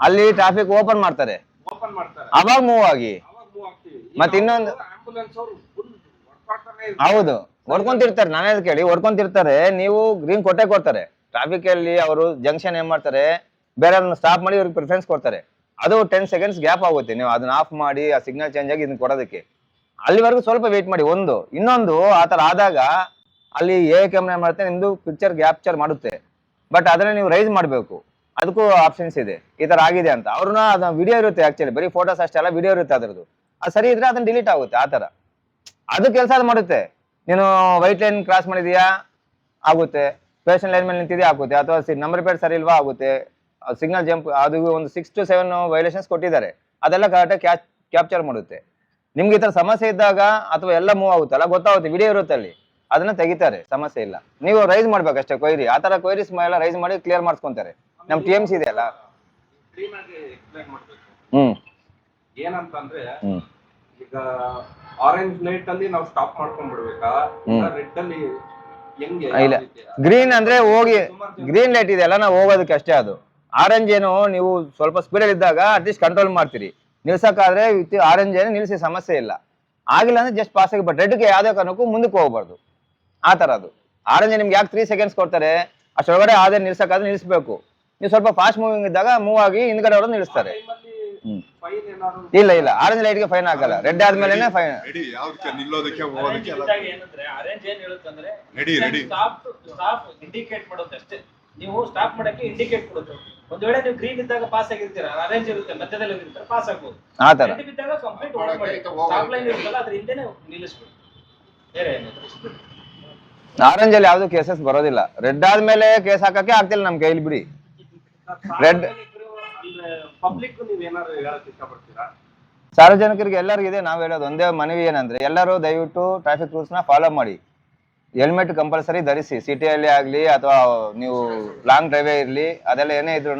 ಅಲ್ಲಿ ಟ್ರಾಫಿಕ್ ಓಪನ್ ಮಾಡ್ತಾರೆ, ಓಪನ್ ಮಾಡ್ತಾರೆ, ಅವಾಗ ಮೂವ್ ಆಗಿ. ಅವಾಗ ಮೂವ್ ಆಗ್ತೀವಿ. ಮತ್ತೆ ಇನ್ನೊಂದು, ಆಂಬುಲೆನ್ಸ್ ಅವರು ಫುಲ್ ಹೊಡ್ಕೊಳ್ತಾನೆ ಹೌದು, ಹೊಡ್ಕೊಂತಿರ್ತಾರೆ. ನಾನೇ ಕೇಳಿ ಹೊಡ್ಕೊಂತಿರ್ತಾರೆ. ನೀವು ಗ್ರೀನ್ ಕೊಟ್ಟೆ ಕೊಡ್ತಾರೆ, ಟ್ರಾಫಿಕ್ ಅಲ್ಲಿ ಅವರು ಜಂಕ್ಷನ್ ಏನ್ ಮಾಡ್ತಾರೆ, ಬೇರೆ ಸ್ಟಾಪ್ ಮಾಡಿ ಇವ್ರಿಗೆ ಪ್ರಿಫರೆನ್ಸ್ ಕೊಡ್ತಾರೆ. ಅದು 10 seconds ಗ್ಯಾಪ್ ಆಗುತ್ತೆ. ನೀವು ಅದನ್ನ ಆಫ್ ಮಾಡಿ ಆ ಸಿಗ್ನಲ್ ಚೇಂಜ್ ಆಗಿ ಇದನ್ನ ಕೊಡೋದಕ್ಕೆ ಅಲ್ಲಿವರೆಗೂ ಸ್ವಲ್ಪ ವೇಟ್ ಮಾಡಿ. ಇನ್ನೊಂದು ಆತರ ಆದಾಗ ಅಲ್ಲಿ ಕ್ಯಾಮ್ರಾ ಮಾಡುತ್ತೆ, ನಿಮ್ದು ಪಿಕ್ಚರ್ ಕ್ಯಾಪ್ಚರ್ ಮಾಡುತ್ತೆ. ಬಟ್ ಅದನ್ನ ನೀವು ರೈಸ್ ಮಾಡಬೇಕು, ಅದಕ್ಕೂ ಆಪ್ಷನ್ಸ್ ಇದೆ. ಈ ತರ ಆಗಿದೆ ಅಂತ ಅವ್ರನ್ನ ಅದನ್ನ ವಿಡಿಯೋ ಇರುತ್ತೆ, ಆಕ್ಚುಲಿ ಬರೀ ಫೋಟೋಸ್ ಅಷ್ಟೇ ಅಲ್ಲ, ವಿಡಿಯೋ ಇರುತ್ತೆ ಅದ್ರದ್ದು. ಅದು ಸರಿ ಇದ್ರೆ ಅದನ್ನ ಡಿಲೀಟ್ ಆಗುತ್ತೆ. ಆ ತರ ಅದು ಕೆಲಸ ಅದು ಮಾಡುತ್ತೆ. ನೀನು ವೈಟ್ ಲೈನ್ ಕ್ರಾಸ್ ಮಾಡಿದೀಯಾ ಆಗುತ್ತೆ, ಪೇಷನ್ ಲೈನ್ ಮೇಲೆ ನಿಂತಿದೆಯಾ ಆಗುತ್ತೆ, ಅಥವಾ ನಂಬರ್ ಪ್ಲೇಟ್ ಸರಿ ಇಲ್ವಾ ಆಗುತ್ತೆ, ಸಿಗ್ನಲ್ ಜಂಪ್ ಅದು ಒಂದು 6 to 7 ವೈಲೇಷನ್ಸ್ ಕೊಟ್ಟಿದ್ದಾರೆ, ಅದೆಲ್ಲ ಕರೆಕ್ಟಾಗಿ ಕ್ಯಾಪ್ಚರ್ ಮಾಡುತ್ತೆ. ನಿಮ್ಗೆ ಈ ತರ ಸಮಸ್ಯೆ ಇದ್ದಾಗ ಅಥವಾ ಎಲ್ಲ ಮೂವ್ ಆಗುತ್ತಲ್ಲ ಗೊತ್ತಾಗುತ್ತೆ, ವಿಡಿಯೋ ಇರುತ್ತೆ ಅಲ್ಲಿ, ಅದನ್ನ ತೆಗಿತಾರೆ, ಸಮಸ್ಯೆ ಇಲ್ಲ. ನೀವು ರೈಸ್ ಮಾಡ್ಬೇಕಷ್ಟೇ ಕ್ವೈರಿ. ಆ ತರ ಕ್ವೈರೀಸ್ ಎಲ್ಲ ರೈಸ್ ಮಾಡಿ ಕ್ಲಿಯರ್ ಮಾಡ್ಸ್ಕೊಂತಾರೆ. ನಮ್ TMC ಇದೆ ಅಲ್ಲ. ಎಕ್ಸ್ಪ್ಲೈನ್ ಮಾಡ್ಬೇಕು ಹ್ಮ್ ಏನಂತಂದ್ರೆ, ಹ್ಮ್ ಈಗ ಆರೆಂಜ್ ಲೈಟ್ ಅಲ್ಲಿ ನಾವು ಸ್ಟಾಪ್ ಮಾಡ್ಕೊಂಡ್ ಬಿಡ್ಬೇಕಾ, ರೆಡ್ ಅಲ್ಲಿ ಹೆಂಗೆ? ಇಲ್ಲ, ಗ್ರೀನ್ ಅಂದ್ರೆ ಹೋಗಿ, ಗ್ರೀನ್ ಲೈಟ್ ಇದೆ ಅಲ್ಲ, ನಾವು ಹೋಗೋದಕ್ಕೆ ಅಷ್ಟೇ. ಅದು ಆರೆಂಜ್ ಏನು ನೀವು ಸ್ವಲ್ಪ ಸ್ಪೀಡಲ್ಲಿ ಇದ್ದಾಗ ಅಟ್ಲೀಸ್ಟ್ ಕಂಟ್ರೋಲ್ ಮಾಡ್ತೀರಿ. ನಿಲ್ಸಕ್ಕಾದ್ರೆ ಆರೆಂಜ್ ಏನು ನಿಲ್ಸಿ ಸಮಸ್ಯೆ ಇಲ್ಲ. ಆಗಿಲ್ಲ ಅಂದ್ರೆ ಜಸ್ಟ್ ಪಾಸ್ ಆಗಿ, ಬಟ್ ರೆಡ್ಗೆ ಯಾವ್ದೇ ಕಾರಣಕ್ಕೂ ಮುಂದಕ್ಕೆ ಹೋಗ್ಬಾರ್ದು. ಆ ತರ ಅದು ಆರೆಂಜ್ ನಿಮ್ಗೆ ಯಾಕೆ 3 seconds ಕೊಡ್ತಾರೆ, ಅಷ್ಟೊಳಗಡೆ ಆದ್ರೆ ನಿಲ್ಸಕ್ಕಾದ್ರೆ ನಿಲ್ಸ್ಬೇಕು. ನೀವು ಸ್ವಲ್ಪ ಫಾಸ್ಟ್ ಮೂವಿಂಗ್ ಇದ್ದಾಗ ಮೂವ್ ಆಗಿ ಹಿಂದ್ಗಡೆ ಅವರು ನಿಲ್ಲಿಸ್ತಾರೆ. ಇಲ್ಲ ಆರೆಂಜ್ ಲೈಟ್ಗೆ ಫೈನ್ ಆಗಲ್ಲ, ರೆಡ್ ಆದ್ಮೇಲೆ ಫೈನ್. ಏನಂದ್ರೆ ಅರೇಂಜ್ ಏನ್ ಹೇಳುತ್ತಂದ್ರೆ ಸ್ಟಾಪ್ ಇಂಡಿಕೇಟ್ ಮಾಡೋದು ಅಷ್ಟೇ. ನೀವು ಸ್ಟಾಪ್ ಮಾಡಕ್ಕೆ ಇಂಡಿಕೇಟ್ ಕೊಡುತ್ತೆ. ಒಂದ್ ವೇಳೆ ನೀವು ಗ್ರೀನ್ ಇದ್ದಾಗ ಪಾಸ್ ಆಗಿರ್ತೀರಾ, ಅರೇಂಜ್ ಇರುತ್ತೆ ಮಧ್ಯದಲ್ಲಿ ಇರ್ತಾರೆ, ಪಾಸ್ ಆಗ್ಬೋದು. ಆ ತರ ರೆಡ್ ಇದ್ದಾಗ ಕಂಪ್ಲೀಟ್ ಓಡ್ ಮಾಡಿ, ಸ್ಟಾಪ್ ಲೈನ್ ಇರುತ್ತಲ್ಲ ಅದ್ರ ಹಿಂದೆನೆ ನಿಲ್ಲಿಸ್ಬೇಕು. ಬೇರೆ ಏನಿಲ್ಲ. ಆರೆಂಜ್ ಅಲ್ಲಿ ಯಾವ್ದು ಕೇಸಸ್ ಬರೋದಿಲ್ಲ. ರೆಡ್ ಆದ್ಮೇಲೆ ಕೇಸ್ ಹಾಕಕ್ಕೆ ಆಗ್ತಿಲ್ಲ ನಮ್ ಕೈಲಿ ಬಿಡಿ. ರೆಡ್ ಪಬ್ಲಿಕ್ ನೀವ್ ಏನಾದ್ರು ಹೇಳಕ್ ಇಷ್ಟಪಡ್ತೀರಾ? ಸಾರ್ವಜನಿಕರಿಗೆ ಎಲ್ಲರಿಗೂ ಇದೆ ನಾವ್ ಹೇಳೋದು ಒಂದೇ ಮನವಿ ಏನಂದ್ರೆ, ಎಲ್ಲರೂ ದಯವಿಟ್ಟು ಟ್ರಾಫಿಕ್ ರೂಲ್ಸ್ ನ ಫಾಲೋ ಮಾಡಿ. ಹೆಲ್ಮೆಟ್ ಕಂಪಲ್ಸರಿ ಧರಿಸಿ, ಸಿಟಿಯಲ್ಲಿ ಆಗ್ಲಿ ಅಥವಾ ನೀವು ಲಾಂಗ್ ಡ್ರೈವೇ ಇರ್ಲಿ, ಅದೆಲ್ಲ ಏನೇ ಇದ್ರು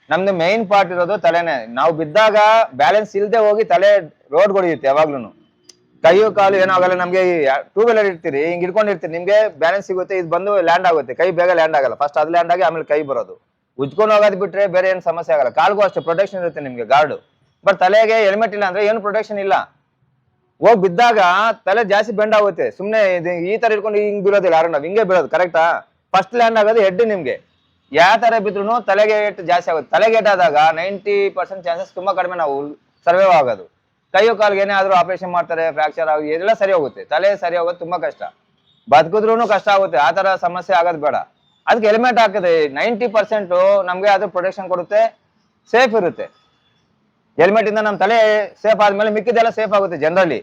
ನಮ್ದು ಮೈನ್ ಪಾರ್ಟ್ ಇರೋದು ತಲೆನೇ. ನಾವು ಬಿದ್ದಾಗ ಬ್ಯಾಲೆನ್ಸ್ ಇಲ್ಲದೆ ಹೋಗಿ ತಲೆ ರೋಡ್ ಹೊಡಿಯುತ್ತೆ ಯಾವಾಗ್ಲೂ. ಕೈಯು ಕಾಲು ಏನೋ ಆಗಲ್ಲ. ನಮ್ಗೆ 2 wheeler ಇರ್ತೀರಿ, ಹಿಂಗ್ ಇಟ್ಕೊಂಡಿರ್ತೀರಿ, ನಿಮ್ಗೆ ಬ್ಯಾಲೆನ್ಸ್ ಸಿಗುತ್ತೆ, ಇದು ಬಂದು ಲ್ಯಾಂಡ್ ಆಗುತ್ತೆ. ಕೈ ಬೇಗ ಲ್ಯಾಂಡ್ ಆಗಲ್ಲ, ಫಸ್ಟ್ ಅದು ಲ್ಯಾಂಡ್ ಆಗಿ ಆಮೇಲೆ ಕೈ ಬರೋದು. ಉಜ್ಕೊಂಡು ಹೋಗೋದ್ ಬಿಟ್ರೆ ಬೇರೆ ಏನು ಸಮಸ್ಯೆ ಆಗಲ್ಲ. ಕಾಲ್ಗೂ ಅಷ್ಟೇ ಪ್ರೊಟೆಕ್ಷನ್ ಇರುತ್ತೆ ನಿಮ್ಗೆ, ಗಾರ್ಡ್. ಬಟ್ ತಲೆಗೆ ಹೆಲ್ಮೆಟ್ ಇಲ್ಲ ಅಂದ್ರೆ ಏನು ಪ್ರೊಟೆಕ್ಷನ್ ಇಲ್ಲ. ಹೋಗಿ ಬಿದ್ದಾಗ ತಲೆ ಜಾಸ್ತಿ ಬೆಂಡ್ ಆಗುತ್ತೆ. ಸುಮ್ನೆ ಈ ತರ ಇಟ್ಕೊಂಡು ಹಿಂಗ್ ಬೀಳೋದಿಲ್ಲ, ಯಾರು ನಾವ್ ಹಿಂಗೆ ಬೀಳೋದು ಕರೆಕ್ಟಾ. ಫಸ್ಟ್ ಲ್ಯಾಂಡ್ ಆಗೋದು ಹೆಡ್ ನಿಮ್ಗೆ. ಯಾವ ತರ ಬಿದ್ರು ತಲೆಗೆ ಏಟ್ ಜಾಸ್ತಿ ಆಗುತ್ತೆ. ತಲೆಗೆ ಏಟಾದಾಗ 90% ಚಾನ್ಸಸ್ ತುಂಬಾ ಕಡಿಮೆ ನಾವು ಸರ್ವೈವ್ ಆಗೋದು. ಕೈಯೋ ಕಾಲ್ಗೆ ಏನೇ ಆದ್ರೂ ಆಪರೇಷನ್ ಮಾಡ್ತಾರೆ, ಫ್ರಾಕ್ಚರ್ ಆಗಿ ಎಲ್ಲ ಸರಿ ಹೋಗುತ್ತೆ. ತಲೆ ಸರಿ ಹೋಗೋದು ತುಂಬಾ ಕಷ್ಟ, ಬದುಕಿದ್ರು ಕಷ್ಟ ಆಗುತ್ತೆ. ಆ ತರ ಸಮಸ್ಯೆ ಆಗೋದು ಬೇಡ. ಅದಕ್ಕೆ ಹೆಲ್ಮೆಟ್ ಹಾಕಿದ್ರೆ 90% ನಮ್ಗೆ ಅದು ಪ್ರೊಟೆಕ್ಷನ್ ಕೊಡುತ್ತೆ, ಸೇಫ್ ಇರುತ್ತೆ. ಹೆಲ್ಮೆಟ್ ಇಂದ ನಮ್ಮ ತಲೆ ಸೇಫ್ ಆದ್ಮೇಲೆ ಮಿಕ್ಕಿದೆಲ್ಲ ಸೇಫ್ ಆಗುತ್ತೆ ಜನರಲಿ.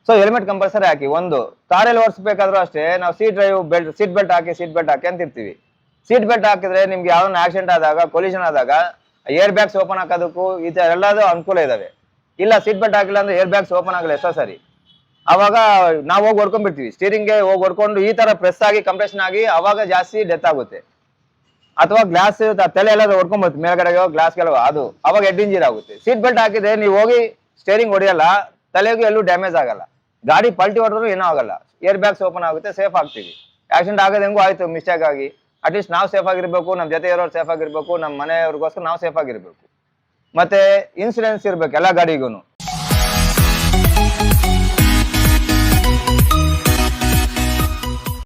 ಸೊ ಹೆಲ್ಮೆಟ್ ಕಂಪಲ್ಸರಿ ಹಾಕಿ. ಒಂದು ಕಾರಲ್ಲಿ ಓಡಿಸ್ಬೇಕಾದ್ರೂ ಅಷ್ಟೇ, ನಾವು ಸೀಟ್ ಬೆಲ್ಟ್ ಹಾಕಿ ಅಂತಿರ್ತೀವಿ. ಸೀಟ್ ಬೆಲ್ಟ್ ಹಾಕಿದ್ರೆ ನಿಮ್ಗೆ ಯಾವ್ದನ್ನ ಆಕ್ಸಿಡೆಂಟ್ ಆದಾಗ, ಕೊಲಿಷನ್ ಆದಾಗ ಏರ್ ಬ್ಯಾಗ್ಸ್ ಓಪನ್ ಹಾಕೋದಕ್ಕೂ ಈ ತರ ಎಲ್ಲದೂ ಅನುಕೂಲ ಇದಾವೆ. ಇಲ್ಲ ಸೀಟ್ ಬೆಲ್ಟ್ ಹಾಕಿಲ್ಲ ಅಂದ್ರೆ ಏರ್ ಬ್ಯಾಗ್ಸ್ ಓಪನ್ ಆಗಲ್ಲ ಎಷ್ಟೋ ಸರಿ. ಅವಾಗ ನಾವು ಹೋಗಿ ಹೊಡ್ಕೊಂಡ್ಬಿಡ್ತೀವಿ, ಸ್ಟೀರಿಂಗ್ಗೆ ಹೋಗಿ ಹೊಡ್ಕೊಂಡು ಈ ತರ ಪ್ರೆಸ್ ಆಗಿ ಕಂಪ್ರೆಷನ್ ಆಗಿ ಅವಾಗ ಜಾಸ್ತಿ ಡೆತ್ ಆಗುತ್ತೆ. ಅಥವಾ ಗ್ಲಾಸ್ ತಲೆ ಎಲ್ಲ ಹೊಡ್ಕೊಂಡ್ಬರ್ತೀವಿ ಮೇಲ್ಗಡೆ ಗ್ಲಾಸ್ಗೆಲ್ಲ, ಅದು ಅವಾಗ ಹೆಡ್ ಇಂಜರಿ ಆಗುತ್ತೆ. ಸೀಟ್ ಬೆಲ್ಟ್ ಹಾಕಿದ್ರೆ ನೀವು ಹೋಗಿ ಸ್ಟೇರಿಂಗ್ ಹೊಡೆಯಲ್ಲ, ತಲೆಗೂ ಎಲ್ಲೂ ಡ್ಯಾಮೇಜ್ ಆಗಲ್ಲ, ಗಾಡಿ ಪಲ್ಟಿ ಹೊಡೆದ್ರು ಏನೂ ಆಗಲ್ಲ. ಏರ್ ಬ್ಯಾಗ್ಸ್ ಓಪನ್ ಆಗುತ್ತೆ, ಸೇಫ್ ಆಗ್ತೀವಿ. ಆಕ್ಸಿಡೆಂಟ್ ಆಗೋದು ಹೆಂಗೂ ಆಯ್ತು ಮಿಸ್ಟೇಕ್ ಆಗಿ, ಅಟ್ಲೀಸ್ಟ್ ನಾವು ಸೇಫ್ ಆಗಿರ್ಬೇಕು, ನಮ್ಮ ಜೊತೆ ಇರೋರು ಸೇಫ್ ಆಗಿರ್ಬೇಕು, ನಮ್ಮ ಮನೆಯವ್ರಿಗೋಸ್ಕರ ನಾವು ಸೇಫ್ ಆಗಿರ್ಬೇಕು. ಮತ್ತೆ ಇನ್ಸೂರೆನ್ಸ್ ಇರ್ಬೇಕು ಎಲ್ಲ ಗಾಡಿಗೂ.